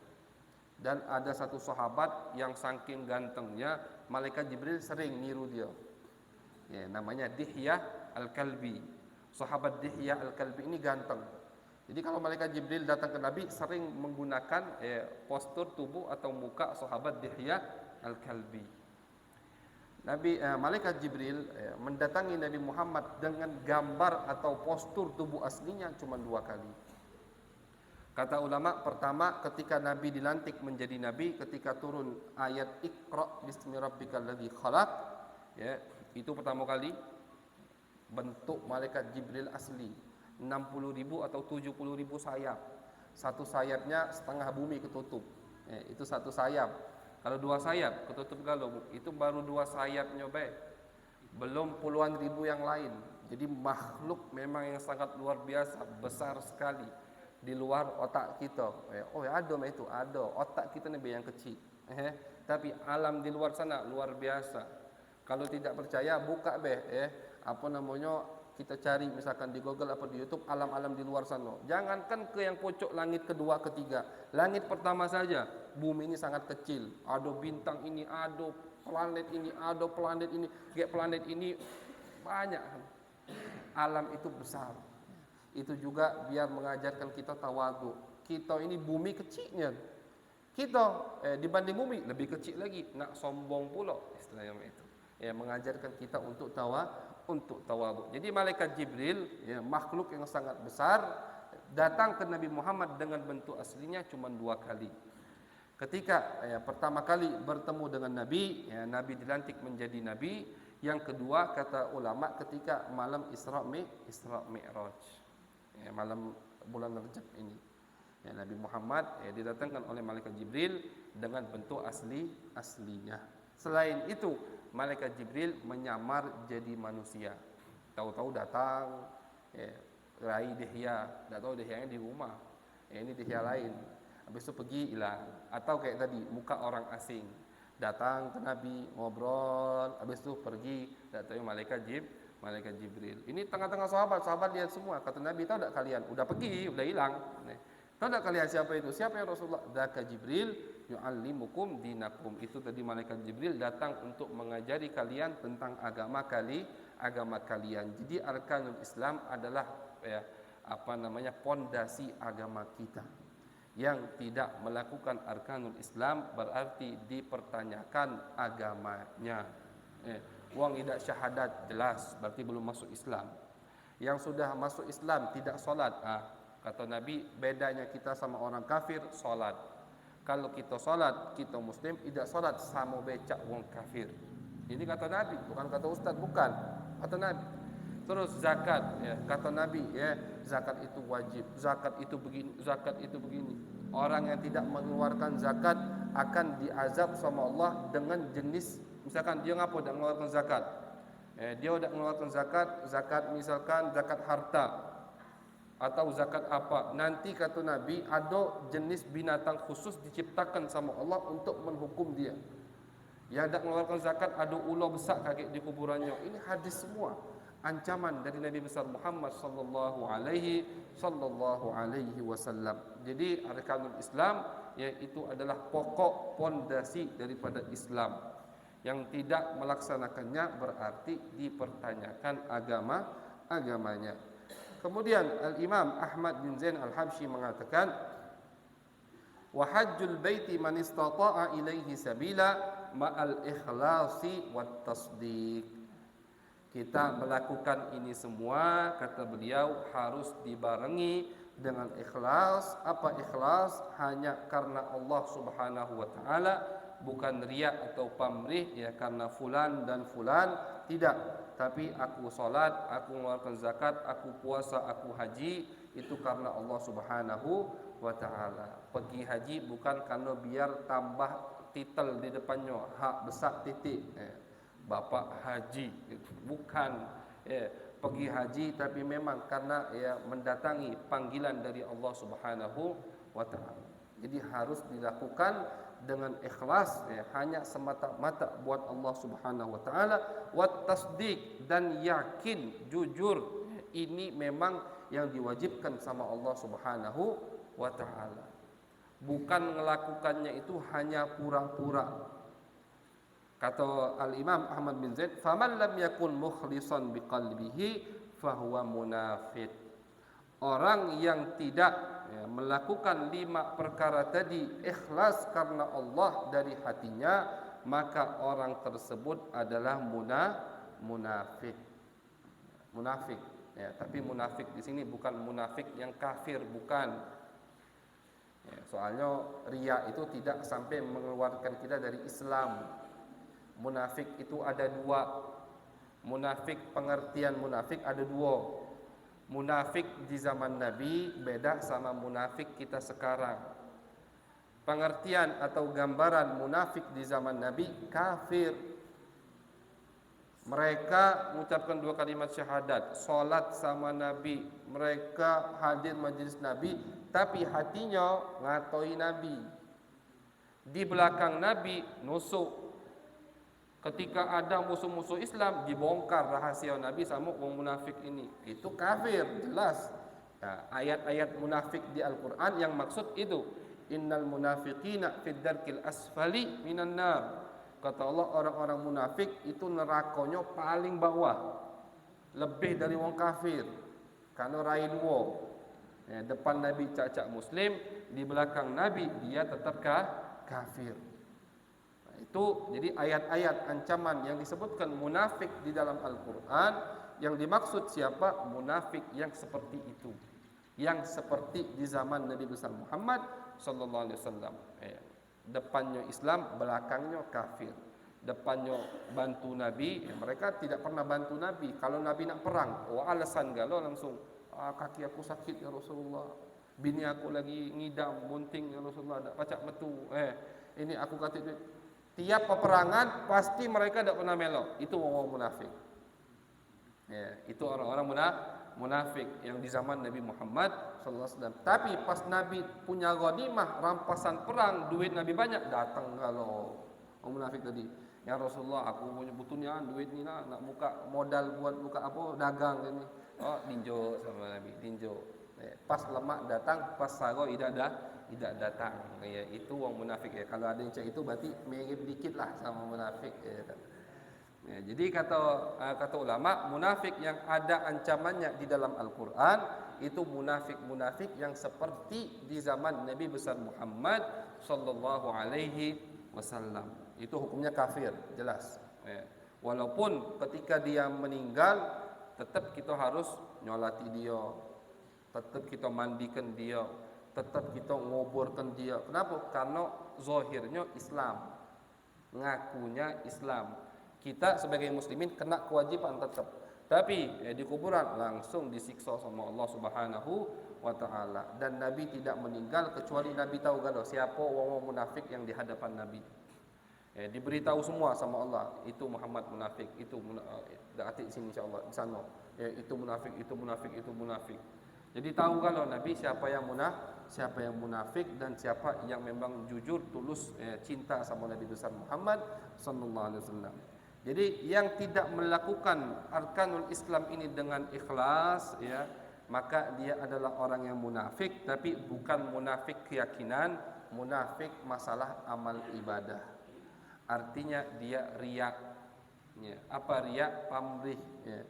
Dan ada satu sahabat yang saking gantengnya, malaikat Jibril sering niru dia. Ya, namanya Dihyah Al-Kalbi. Sahabat Dihyah Al-Kalbi ini ganteng. Jadi kalau malaikat Jibril datang ke Nabi sering menggunakan postur tubuh atau muka sahabat Dihyah Al-Kalbi. Malaikat Jibril mendatangi Nabi Muhammad dengan gambar atau postur tubuh aslinya cuma 2 kali. Kata ulama, pertama ketika Nabi dilantik menjadi Nabi, ketika turun ayat Iqra bismi rabbikal ladzi khalaq, ya, itu pertama kali bentuk malaikat Jibril asli. 60.000 atau 70.000 sayap. Satu sayapnya setengah bumi ketutup. Itu satu sayap. Kalau 2 sayap ketutup galung, itu baru 2 sayapnya baik. Belum puluhan ribu yang lain. Jadi makhluk memang yang sangat luar biasa, besar sekali di luar otak kita. Oh ya ada itu, ada. Otak kita nih yang kecil. Tapi alam di luar sana luar biasa. Kalau tidak percaya buka kita cari misalkan di Google atau di YouTube alam-alam di luar sana. Jangankan ke yang pojok langit kedua, ketiga. Langit pertama saja, bumi ini sangat kecil. Ada bintang ini, ada planet ini, ada planet ini. Kayak planet ini banyak. Alam itu besar. Itu juga biar mengajarkan kita tawadhu. Kita ini bumi kecilnya. Kita dibanding bumi lebih kecil lagi. Nak sombong pula istilahnya itu. Mengajarkan kita untuk tawadhu. Jadi malaikat Jibril, makhluk yang sangat besar, datang ke Nabi Muhammad dengan bentuk aslinya cuma 2 kali. Ketika pertama kali bertemu dengan Nabi, Nabi dilantik menjadi Nabi. Yang kedua, kata ulama, ketika malam Isra Mi'raj, malam bulan Rajab ini, Nabi Muhammad didatangkan oleh malaikat Jibril dengan bentuk aslinya. Selain itu, malaikat Jibril menyamar jadi manusia. Tahu-tahu datang, rai Dihya, tidak tahu Dihyanya di rumah. Ini Dihya lain. Habis itu pergi hilang. Atau kayak tadi, muka orang asing. Datang ke Nabi, ngobrol, habis itu pergi, tidak tahu malaikat Jibril. Ini tengah-tengah sahabat lihat semua. Kata Nabi, tahu tak kalian? Udah pergi, udah hilang. Tahu tak kalian siapa itu? Siapa yang Rasulullah? Dzaka Jibril yu'allimukum dinakum. Itu tadi malaikat Jibril datang untuk mengajari kalian tentang agama kalian. Jadi arkanul Islam adalah pondasi agama kita. Yang tidak melakukan arkanul Islam berarti dipertanyakan agamanya. Wong tidak syahadat jelas berarti belum masuk Islam. Yang sudah masuk Islam tidak solat, kata Nabi, bedanya kita sama orang kafir solat. Kalau kita solat, kita muslim, tidak solat sama becak wong kafir. Ini kata Nabi, bukan kata Ustaz, bukan. Kata Nabi. Terus zakat, kata Nabi, zakat itu wajib, zakat itu begini, zakat itu begini. Orang yang tidak mengeluarkan zakat akan diazab sama Allah dengan jenis, misalkan dia ngapa tidak mengeluarkan zakat? Dia tidak mengeluarkan zakat misalkan zakat harta atau zakat apa. Nanti kata Nabi ada jenis binatang khusus diciptakan sama Allah untuk menghukum dia. Yang tidak mengeluarkan zakat ada ular besar kaget di kuburannya. Ini hadis semua. Ancaman dari Nabi besar Muhammad sallallahu alaihi wasallam. Jadi arkanul Islam itu adalah pokok pondasi daripada Islam. Yang tidak melaksanakannya berarti dipertanyakan agamanya. Kemudian Al-Imam Ahmad bin Zain Al-Habsyi mengatakan, wa hajjul baiti man istata'a ilaihi sabila ma'al ikhlasi wat tasdiq. Kita melakukan ini semua, kata beliau, harus dibarengi dengan ikhlas. Apa ikhlas? Hanya karena Allah Subhanahu wa taala, bukan riya atau pamrih karena fulan dan fulan, tidak. Tapi aku salat, aku mengeluarkan zakat, aku puasa, aku haji, itu karena Allah Subhanahu wa taala. Pergi haji bukan karena biar tambah titel di depannya, hak besar titik. Bapak haji, bukan pergi haji, tapi memang karena mendatangi panggilan dari Allah Subhanahu wa taala. Jadi harus dilakukan dengan ikhlas, hanya semata-mata buat Allah Subhanahu wa taala, wat tasdiq, dan yakin, jujur, ini memang yang diwajibkan sama Allah Subhanahu wa taala. Bukan melakukannya itu hanya pura-pura. Kata Al-Imam Ahmad bin Zaid, "Faman lam yakun mukhlishan biqalbihi fahuwa munafiq." Orang yang tidak melakukan 5 perkara tadi ikhlas karena Allah dari hatinya, maka orang tersebut adalah munafik. Munafik. Ya, tapi munafik di sini bukan munafik yang kafir, bukan. Ya, soalnya riya itu tidak sampai mengeluarkan kita dari Islam. Munafik itu ada 2. Munafik, pengertian munafik ada 2. Munafik di zaman Nabi beda sama munafik kita sekarang. Pengertian atau gambaran munafik di zaman Nabi, kafir. Mereka mengucapkan 2 kalimat syahadat, salat sama Nabi, mereka hadir majlis Nabi, tapi hatinya ngatoi Nabi. Di belakang Nabi nusuk. Ketika ada musuh-musuh Islam, dibongkar rahasia Nabi sama orang munafik ini. Itu kafir, jelas. Nah, ayat-ayat munafik di Al-Quran yang maksud itu, innal munafiqina fid darkil asfali minan nar. Kata Allah, orang-orang munafik itu nerakanya paling bawah, lebih dari orang kafir. Karena rain wo. Ya, depan Nabi cak-cak Muslim, di belakang Nabi dia tetap kafir. Itu jadi ayat-ayat ancaman yang disebutkan munafik di dalam Al-Quran. Yang dimaksud siapa? Munafik yang seperti itu, yang seperti di zaman Nabi besar Muhammad sallallahu alaihi wasallam. Depannya Islam, belakangnya kafir. Depannya bantu Nabi, mereka tidak pernah bantu Nabi. Kalau Nabi nak perang, alasan galau langsung, kaki aku sakit ya Rasulullah, bini aku lagi ngidam bunting ya Rasulullah, tak pacak metu. Ini aku kata tiap peperangan pasti mereka tidak pernah melok. Itu orang munafik. Ya, itu orang-orang munafik yang di zaman Nabi Muhammad sallallahu alaihi wasallam. Tapi pas Nabi punya ghanimah, rampasan perang, duit Nabi banyak, datang kalau orang munafik tadi. Ya Rasulullah, aku punya butuhnya duit ni lah, nak buka modal buat buka apa dagang ini. Oh, dinjo sama Nabi, dinjo. Pas lemak datang, pas sago tidak datang. Ya, itu orang munafik ya. Kalau ada yang cek itu berarti mirip dikit lah sama munafik ya. Ya, jadi kata ulama, munafik yang ada ancamannya di dalam Al-Quran itu munafik yang seperti di zaman Nabi besar Muhammad sallallahu alaihi wasallam. Itu hukumnya kafir, jelas. Ya. Walaupun ketika dia meninggal, tetap kita harus nyolati dia, tetap kita mandikan dia, tetap kita ngoborkan dia. Kenapa? Karena zahirnya Islam, ngakunya Islam. Kita sebagai muslimin kena kewajiban tetap. Tapi di kuburan langsung disiksa sama Allah Subhanahu wa taala. Dan Nabi tidak meninggal kecuali Nabi tahu galau siapa orang munafik yang di hadapan Nabi. Diberitahu semua sama Allah, itu Muhammad munafik, itu atik sini insyaallah di sana. Itu munafik. Jadi tahu kalau Nabi siapa yang munafik dan siapa yang memang jujur tulus cinta sama Nabi besar Muhammad sallallahu alaihi wasallam. Jadi yang tidak melakukan arkanul Islam ini dengan ikhlas ya, maka dia adalah orang yang munafik, tapi bukan munafik keyakinan, munafik masalah amal ibadah. Artinya dia riya. Ya, apa riya? Pamrih ya.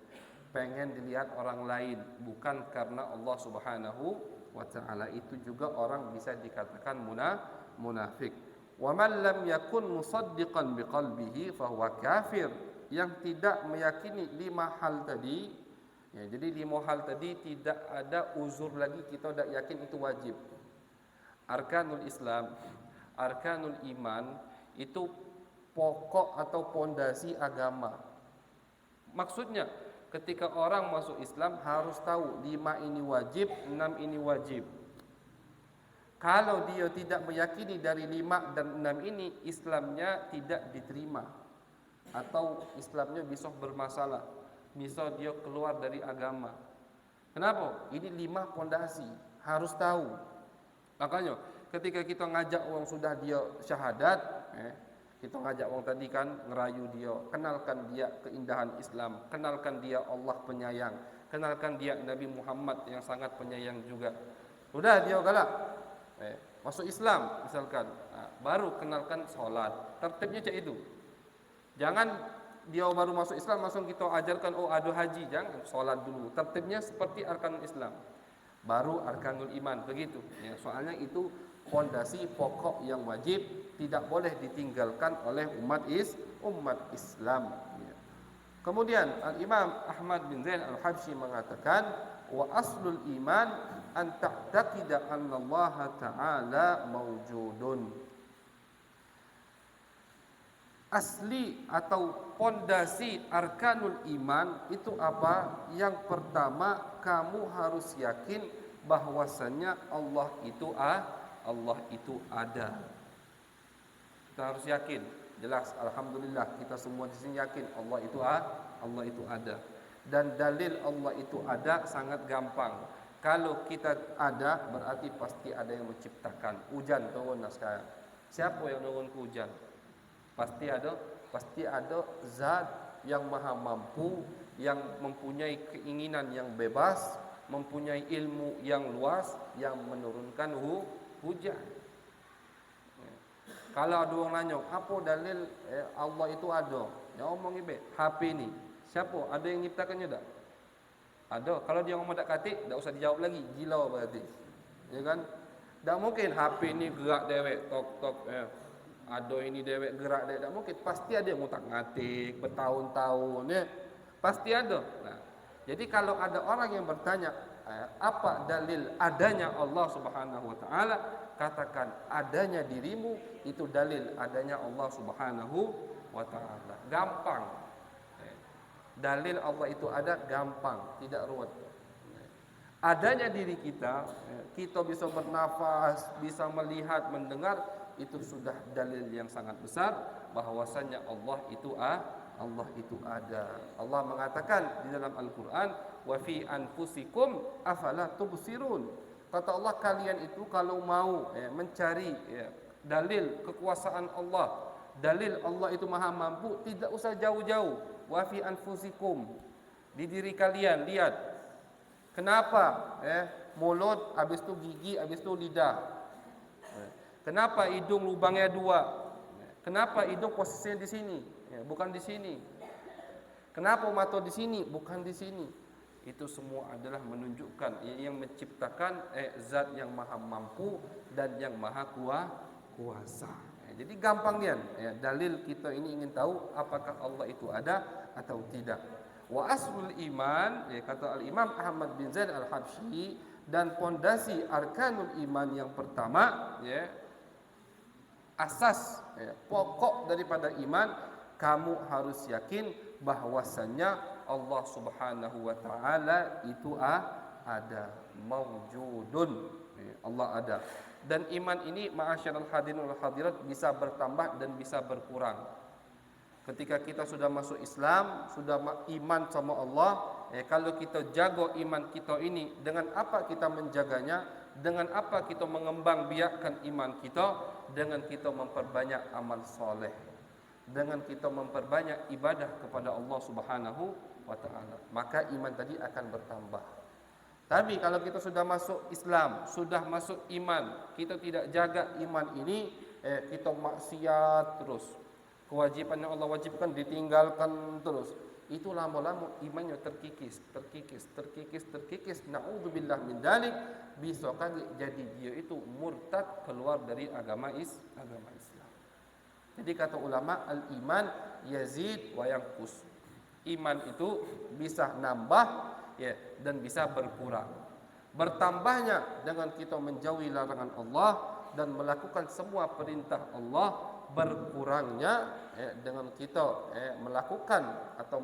Pengen dilihat orang lain, bukan karena Allah Subhanahu wa taala. Itu juga orang bisa dikatakan munafik. Wa man lam yakun musaddiqan biqalbihi fahuwa kafir. Yang tidak meyakini 5 hal tadi. Ya, jadi 5 hal tadi tidak ada uzur lagi, kita tidak yakin itu wajib. Arkanul Islam, arkanul iman itu pokok atau pondasi agama. Maksudnya ketika orang masuk Islam harus tahu 5 ini wajib, 6 ini wajib. Kalau dia tidak meyakini dari 5 dan 6 ini, Islamnya tidak diterima, atau Islamnya bisa bermasalah, bisa dia keluar dari agama. Kenapa? Ini 5 pondasi, harus tahu. Makanya ketika kita ngajak orang sudah dia syahadat, Kita ngajak orang tadi kan, ngerayu dia, kenalkan dia keindahan Islam, kenalkan dia Allah penyayang, kenalkan dia Nabi Muhammad yang sangat penyayang juga. Sudah dia galak, masuk Islam misalkan, baru kenalkan solat. Tertibnya cak itu. Jangan dia baru masuk Islam langsung kita ajarkan ada haji, jangan, solat dulu. Tertibnya seperti arkanul Islam, baru arkanul iman, begitu. Ya, soalnya itu fondasi pokok yang wajib, tidak boleh ditinggalkan oleh umat Islam. Ya. Kemudian Al-Imam Ahmad bin Zain Al-Habsyi mengatakan, wa aslul iman an ta'taqida anna Allah Ta'ala mawjudun. Asli atau pondasi arkanul iman itu apa? Yang pertama, kamu harus yakin bahwasannya Allah itu ada. Kita harus yakin, jelas, alhamdulillah kita semua di sini yakin Allah itu ada. Dan dalil Allah itu ada sangat gampang. Kalau kita ada, berarti pasti ada yang menciptakan. Hujan turun sekarang. Siapa yang turun ke hujan? Pasti ada zat yang maha mampu, yang mempunyai keinginan yang bebas, mempunyai ilmu yang luas, yang menurunkan hujan. Kalau ada orang nanya, apa dalil Allah itu ada? Ya omong ibe, HP ni. Siapa? Ada yang nyiptakannya tak? Ada. Kalau dia ngomong tak katik, tak usah dijawab lagi. Gila berarti. Ya kan? Tak mungkin HP ni gerak dewek, tok. Ada ini dewek gerak dewek. Tak mungkin. Pasti ada yang ngutak ngatik bertahun-tahun. Ya. Pasti ada. Nah, jadi kalau ada orang yang bertanya, apa dalil adanya Allah Subhanahu wa taala? Katakan adanya dirimu itu dalil adanya Allah Subhanahu wa taala. Gampang. Dalil Allah itu ada gampang, tidak ruwet. Adanya diri kita, kita bisa bernafas, bisa melihat, mendengar, itu sudah dalil yang sangat besar bahwasanya Allah itu ada. Allah mengatakan di dalam Al-Qur'an, wa fi anfusikum afala tubsirun. Kata Allah, kalian itu kalau mau mencari dalil kekuasaan Allah, dalil Allah itu maha mampu, tidak usah jauh-jauh. Wa fi anfusikum, di diri kalian, lihat. Kenapa mulut, habis itu gigi, habis itu lidah? Kenapa hidung lubangnya 2? Kenapa hidung posisinya di sini, bukan di sini? Kenapa mata di sini, bukan di sini? Itu semua adalah menunjukkan yang menciptakan zat yang maha mampu dan yang maha kuasa. Jadi gampang kan? Dalil kita ini ingin tahu apakah Allah itu ada atau tidak. Wa aslul iman, kata Al-Imam Ahmad bin Zain Al-Habsyi, dan pondasi arkanul iman yang pertama, asas, pokok daripada iman, kamu harus yakin bahwasannya Allah Subhanahu wa taala itu ada, maujudun. Allah ada. Dan iman ini, ma'asyiral hadirin wal hadirat, bisa bertambah dan bisa berkurang. Ketika kita sudah masuk Islam, sudah iman sama Allah, kalau kita jaga iman kita ini, dengan apa kita menjaganya? Dengan apa kita mengembang biakkan iman kita? Dengan kita memperbanyak amal soleh, dengan kita memperbanyak ibadah kepada Allah Subhanahu wa ta'ala, maka iman tadi akan bertambah. Tapi kalau kita sudah masuk Islam, sudah masuk iman, kita tidak jaga iman ini, kita maksiat terus, kewajiban yang Allah wajibkan ditinggalkan terus, itu lama-lama imannya terkikis. Na'udzubillah min dalik. Bisa kali jadi dia itu murtad, keluar dari agama Islam. Jadi kata ulama, al-iman yazid wa yanqus. Iman itu bisa nambah dan bisa berkurang. Bertambahnya dengan kita menjauhi larangan Allah dan melakukan semua perintah Allah. Berkurangnya dengan kita melakukan atau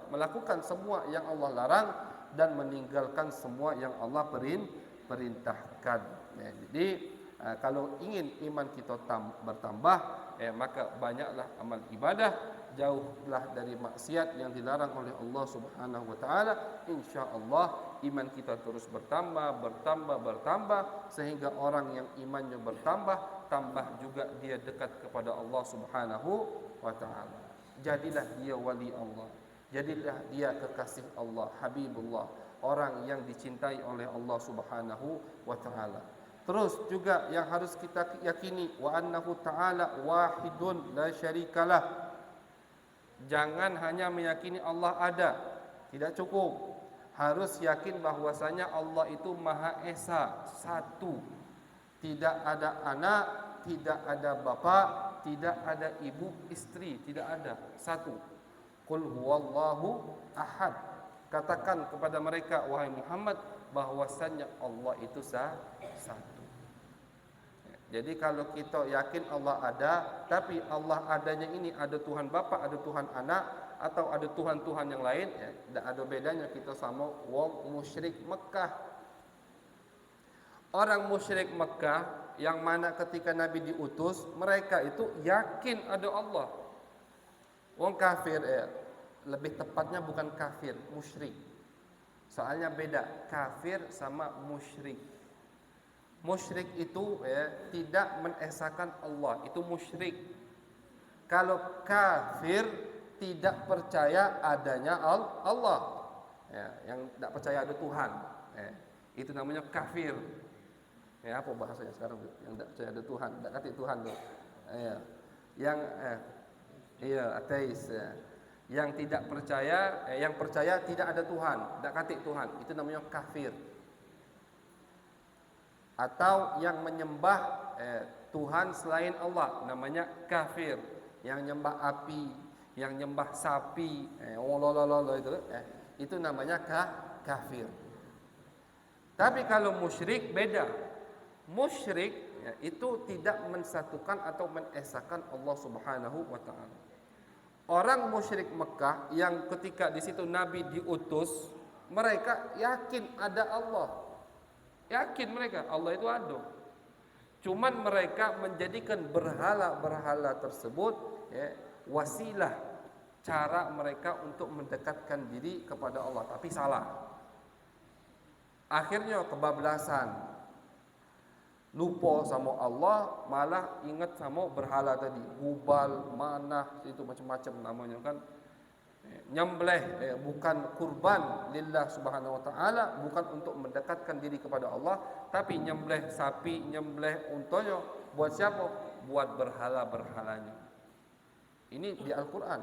melakukan semua yang Allah larang dan meninggalkan semua yang Allah perintahkan. Jadi kalau ingin iman kita bertambah, maka banyaklah amal ibadah, jauhlah dari maksiat yang dilarang oleh Allah Subhanahu wa taala. Insyaallah iman kita terus bertambah sehingga orang yang imannya bertambah tambah juga dia dekat kepada Allah Subhanahu wa taala. Jadilah dia wali Allah. Jadilah dia kekasih Allah, Habibullah, orang yang dicintai oleh Allah Subhanahu wa taala. Terus juga yang harus kita yakini, wa annahu ta'ala wahidun la syarikalah. Jangan hanya meyakini Allah ada, tidak cukup. Harus yakin bahwasanya Allah itu Maha Esa, satu. Tidak ada anak, tidak ada bapak, tidak ada ibu, istri, tidak ada, satu. Qul huwallahu ahad. Katakan kepada mereka, wahai Muhammad, bahwasanya Allah itu satu. Jadi kalau kita yakin Allah ada, tapi Allah adanya ini ada Tuhan Bapa, ada Tuhan Anak, atau ada Tuhan-Tuhan yang lain, ya, tidak ada bedanya kita sama wong musyrik Mekah. Orang musyrik Mekah yang mana ketika Nabi diutus, mereka itu yakin ada Allah. Wong kafir, lebih tepatnya bukan kafir, musyrik. Soalnya beda, kafir sama musyrik. Musyrik itu tidak menesakan Allah, itu musyrik. Kalau kafir tidak percaya adanya Allah, yang tidak percaya ada Tuhan, itu namanya kafir. Apa bahasanya sekarang? Yang tidak percaya ada Tuhan, tidak kata Tuhan tuh. Yang ateis, yang tidak percaya, yang percaya tidak ada Tuhan, tidak kata Tuhan, itu namanya kafir. Atau yang menyembah Tuhan selain Allah, namanya kafir. Yang nyembah api, yang nyembah sapi, itu namanya kafir. Tapi kalau musyrik beda. Musyrik itu tidak mensatukan atau menesakan Allah Subhanahu wa taala. Orang musyrik Mekah yang ketika di situ Nabi diutus, mereka yakin ada Allah. Yakin mereka Allah itu ada. Cuman mereka menjadikan berhala-berhala tersebut wasilah cara mereka untuk mendekatkan diri kepada Allah, tapi salah. Akhirnya kebablasan. Lupa sama Allah, malah ingat sama berhala tadi, Hubal, Manah, itu macam-macam namanya kan. Nyembelih bukan kurban lillah subhanahu wa ta'ala, bukan untuk mendekatkan diri kepada Allah, tapi nyembelih sapi, nyembelih untanya buat siapa? Buat berhala-berhalanya. Ini di Al-Quran.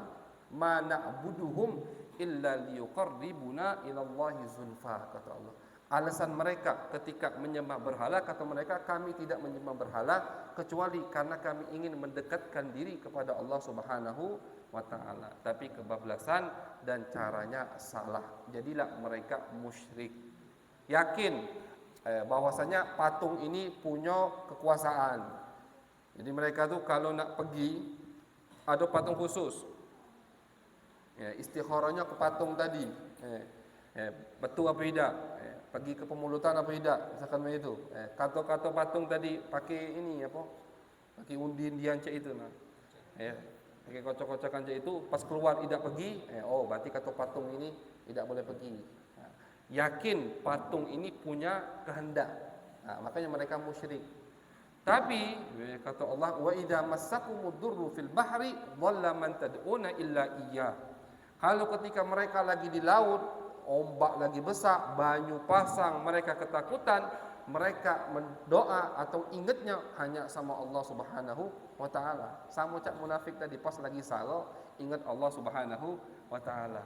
Ma na'buduhum illa liyuqarribuna ilallahi zulfa, kata Allah. Alasan mereka ketika menyembah berhala, kata mereka, kami tidak menyembah berhala kecuali karena kami ingin mendekatkan diri kepada Allah Subhanahu wa ta'ala. Tapi kebablasan dan caranya salah. Jadilah mereka musyrik. Yakin bahwasanya patung ini punya kekuasaan. Jadi mereka tuh kalau nak pergi ada patung khusus. Istikharanya ke patung tadi. Betul apa tidak? Pergi ke pemulutan apa tidak? Misalkan begitu. Kata-kata patung tadi pakai ini apa? Pakai undi-undian cek itu nah. Pakai kocok-kocokan cek itu, pas keluar tidak pergi, berarti kata patung ini tidak boleh pergi. Yakin patung ini punya kehendak. Makanya mereka musyrik. Tapi kata Allah, wa idza massakumud durru fil bahri dhalla man tad'una illa iyyah. Kalau ketika mereka lagi di laut, ombak lagi besar, banyu pasang, mereka ketakutan, mereka mendoa atau ingatnya hanya sama Allah Subhanahu wa ta'ala. Sama cak munafik tadi, pas lagi salah ingat Allah Subhanahu wa ta'ala.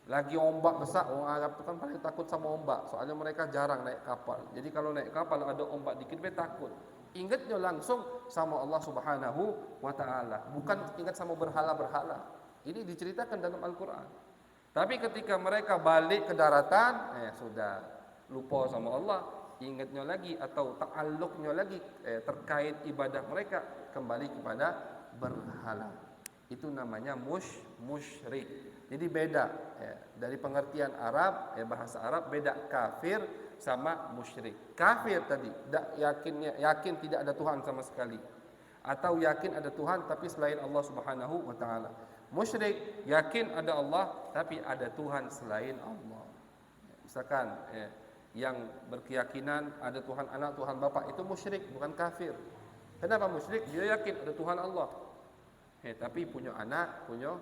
Lagi ombak besar, orang Arab itu kan paling takut sama ombak, soalnya mereka jarang naik kapal. Jadi kalau naik kapal ada ombak dikit mereka takut. Ingatnya langsung sama Allah Subhanahu wa ta'ala, bukan ingat sama berhala-berhala. Ini diceritakan dalam Al-Quran. Tapi ketika mereka balik ke daratan, sudah lupa sama Allah, ingatnya lagi atau ta'alluqnya lagi terkait ibadah mereka kembali kepada berhala. Itu namanya musyrik. Jadi beda dari pengertian Arab, bahasa Arab beda kafir sama musyrik. Kafir tadi yakin tidak ada Tuhan sama sekali, atau yakin ada Tuhan tapi selain Allah Subhanahu wa ta'ala. Musyrik yakin ada Allah tapi ada Tuhan selain Allah. Misalkan yang berkeyakinan ada Tuhan anak, Tuhan bapa itu musyrik, bukan kafir. Kenapa musyrik? Dia yakin ada Tuhan Allah. Tapi punya anak, punya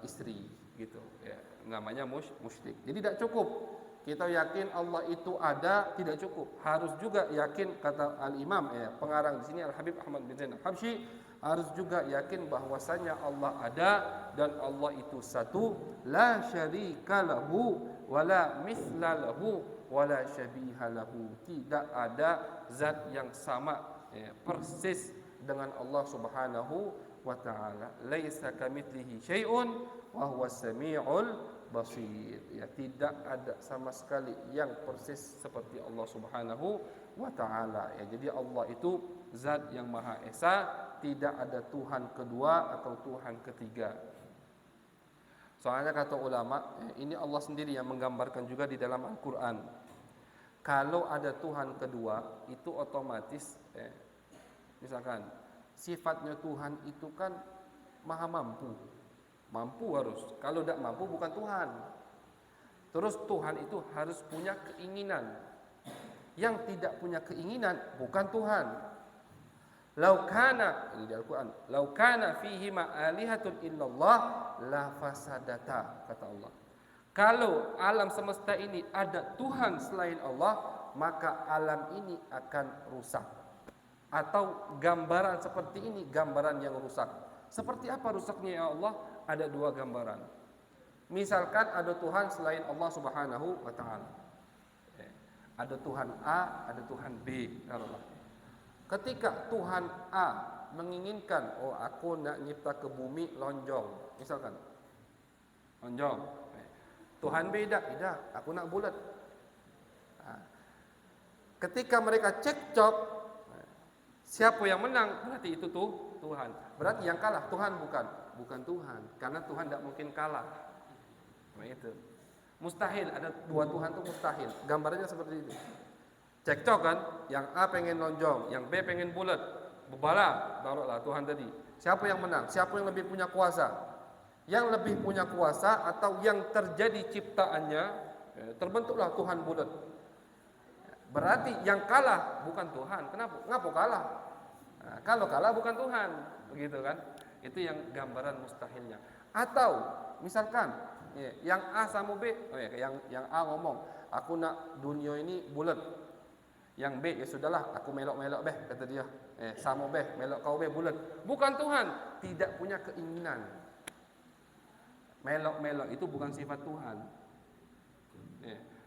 istri gitu ya. Namanya musyrik. Jadi tidak cukup kita yakin Allah itu ada, tidak cukup. Harus juga yakin, kata Al-Imam pengarang di sini Al-Habib Ahmad bin Zain Al-Habsyi, harus juga yakin bahwasanya Allah ada dan Allah itu satu, la syarika lahu wala mithla lahu wala syabiha lahu. Tidak ada zat yang sama persis dengan Allah Subhanahu wa taala. Laisa kamitslihi syai'un wa huwas samiul basir. Ya, tidak ada sama sekali yang persis seperti Allah Subhanahu wa taala. Ya, jadi Allah itu zat yang Maha Esa, tidak ada Tuhan kedua atau Tuhan ketiga. Soalnya kata ulama, ini Allah sendiri yang menggambarkan juga di dalam Al-Qur'an. Kalau ada Tuhan kedua, itu otomatis misalkan sifatnya Tuhan itu kan maha mampu. Mampu harus. Kalau tidak mampu bukan Tuhan. Terus Tuhan itu harus punya keinginan. Yang tidak punya keinginan bukan Tuhan. Laukana, ini di Al-Quran, laukana fihi ma'alihatun illallah la fasadata, kata Allah. Kalau alam semesta ini ada Tuhan selain Allah, maka alam ini akan rusak. Atau gambaran seperti ini, gambaran yang rusak. Seperti apa rusaknya ya Allah? Ada dua gambaran. Misalkan ada Tuhan selain Allah Subhanahu wa taala. Ada Tuhan A, ada Tuhan B. Ketika Tuhan A menginginkan, oh aku nak nyipta ke bumi lonjong, misalkan lonjong. Tuhan B tidak, aku nak bulat. Ketika mereka cekcok, siapa yang menang? Berarti itu tuh Tuhan. Berarti yang kalah Tuhan bukan Tuhan, karena Tuhan tidak mungkin kalah. Begitu. Mustahil, ada dua Tuhan itu mustahil. Gambarnya seperti itu. Cekcok kan, yang A pengen lonjong, yang B pengen bulat. Bebala, taruhlah Tuhan tadi. Siapa yang menang? Siapa yang lebih punya kuasa? Yang lebih punya kuasa atau yang terjadi ciptaannya, terbentuklah Tuhan bulat. Berarti yang kalah bukan Tuhan. Kenapa? Ngapa kalah? Nah, kalau kalah bukan Tuhan, begitu kan? Itu yang gambaran mustahilnya. Atau misalkan yang A sama B, yang A ngomong, aku nak dunia ini bulat. Yang B, ya sudahlah, aku melok-melok beh, kata dia. Sama beh, melok kau beh bulat. Bukan Tuhan, tidak punya keinginan. Melok-melok itu bukan sifat Tuhan.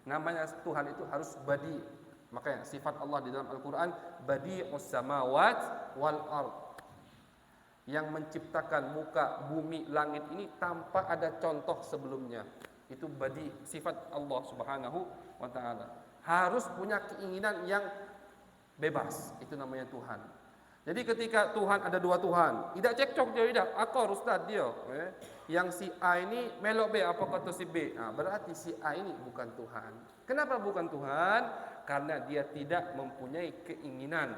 Namanya Tuhan itu harus badi. Makanya sifat Allah di dalam Al-Quran, badi'us samawat wal ard, yang menciptakan muka, bumi, langit ini tanpa ada contoh sebelumnya. Itu badi, sifat Allah Subhanahu wa ta'ala. Harus punya keinginan yang bebas. Itu namanya Tuhan. Jadi ketika Tuhan ada dua Tuhan, tidak cekcok dia, tidak akor ustaz dia. Yang si A ini melok B, apa kata si B? Nah, berarti si A ini bukan Tuhan. Kenapa bukan Tuhan? Karena dia tidak mempunyai keinginan.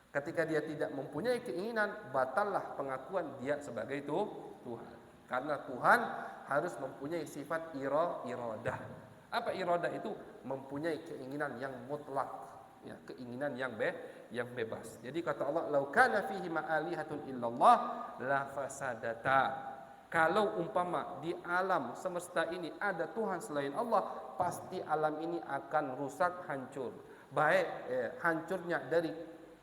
Ketika dia tidak mempunyai keinginan, batallah pengakuan dia sebagai Tuhan. Karena Tuhan harus mempunyai sifat iradah. Apa iradah itu? Mempunyai keinginan yang mutlak, ya, keinginan yang bebas. Jadi kata Allah, "Lau kana fihi ma'alihatun illallah la fasadata." Kalau umpama di alam semesta ini ada Tuhan selain Allah, pasti alam ini akan rusak, hancur. Baik hancurnya dari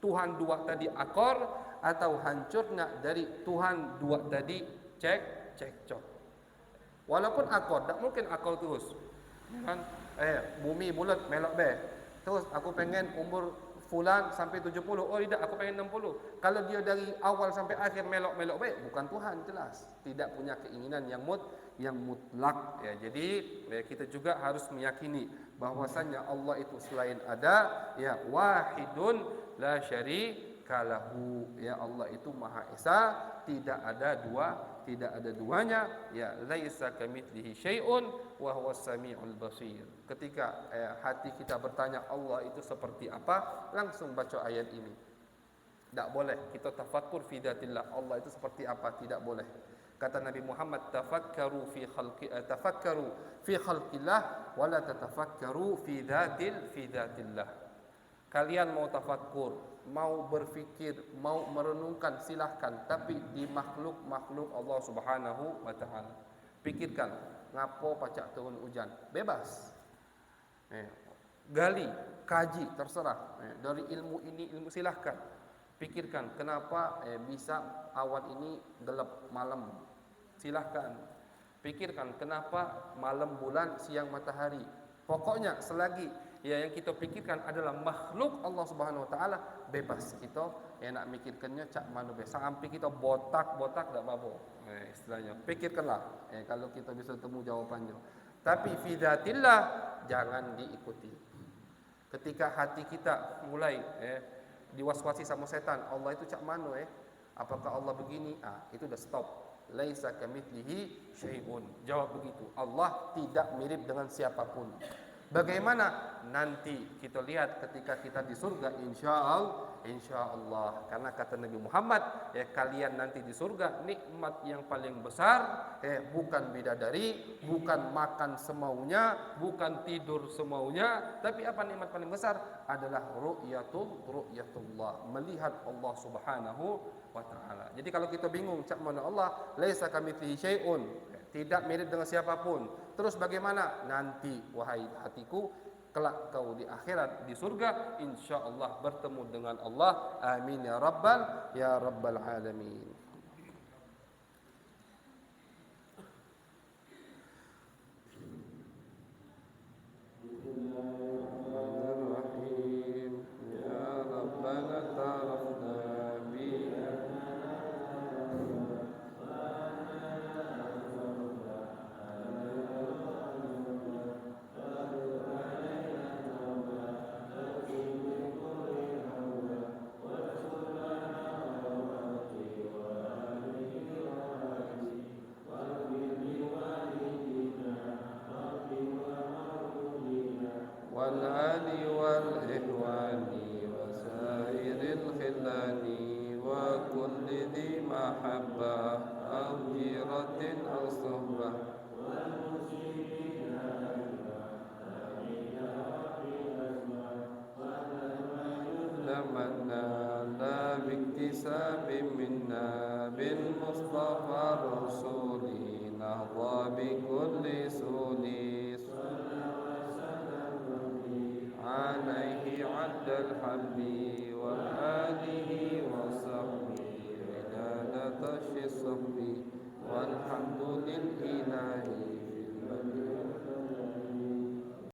Tuhan dua tadi akor, atau hancurnya dari Tuhan dua tadi cekcok. Walaupun akor, tak mungkin akor terus. Kan? Bumi bulat melok be. Terus aku pengen umur fulan sampai 70. Oh tidak, aku pengen 60. Kalau dia dari awal sampai akhir melok-melok be, bukan Tuhan, jelas. Tidak punya keinginan yang mutlak. Ya, jadi kita juga harus meyakini bahwasanya Allah itu selain ada, ya, wahidun la syarika lahu. Ya, Allah itu Maha Esa, tidak ada duanya. Ya, laisa kamitslihi syai'un wa huwas samiul basir. Ketika hati kita bertanya Allah itu seperti apa, langsung baca ayat ini. Tak boleh kita tafakkur fi dzatillah, Allah itu seperti apa, tidak boleh. Kata Nabi Muhammad, tafakkaru fi khalqillah wa la tatafakkaru fi dzatillah. Kalian mau tafakkur, mau berfikir, mau merenungkan silahkan, tapi di makhluk-makhluk Allah Subhanahu wa taala. Pikirkan, ngapo pacak turun hujan? Bebas. Gali, kaji, terserah. Dari ilmu ini, ilmu silahkan. Pikirkan, kenapa bisa awan ini gelap malam? Silahkan. Pikirkan, kenapa malam bulan, siang matahari? Pokoknya selagi yang kita pikirkan adalah makhluk Allah Subhanahu wa taala, bebas kita nak mikirkannya cak mana biasa sampai kita botak-botak tak apa-apa. Istilahnya pikirkanlah kalau kita bisa temu jawabannya. Tapi fi dzatillah jangan diikuti. Ketika hati kita mulai diwaswasi sama setan, Allah itu cak mana apakah Allah begini? Itu dah stop. Laisa kamitslihi syai'un. Jawab begitu. Allah tidak mirip dengan siapapun. Bagaimana? Nanti kita lihat ketika kita di surga, insya Allah. Karena kata Nabi Muhammad, kalian nanti di surga nikmat yang paling besar, bukan bidadari, bukan makan semaunya, bukan tidur semaunya, tapi apa nikmat paling besar? Adalah ru'yatullah, melihat Allah Subhanahu wa taala. Jadi kalau kita bingung cak mana Allah, laisa kamitslihi syai'un, tidak mirip dengan siapapun. Terus bagaimana? Nanti wahai hatiku, kelak kau di akhirat di surga, insyaallah bertemu dengan Allah. Amin ya rabbal alamin. والآل والإخوان وسائر الخلان وكل ذي محبة أو جيرة أو صحبة تمنى لا باكتساب منا بالمصطفى الرسول نهضى بكل سول عليه عد الحب والآل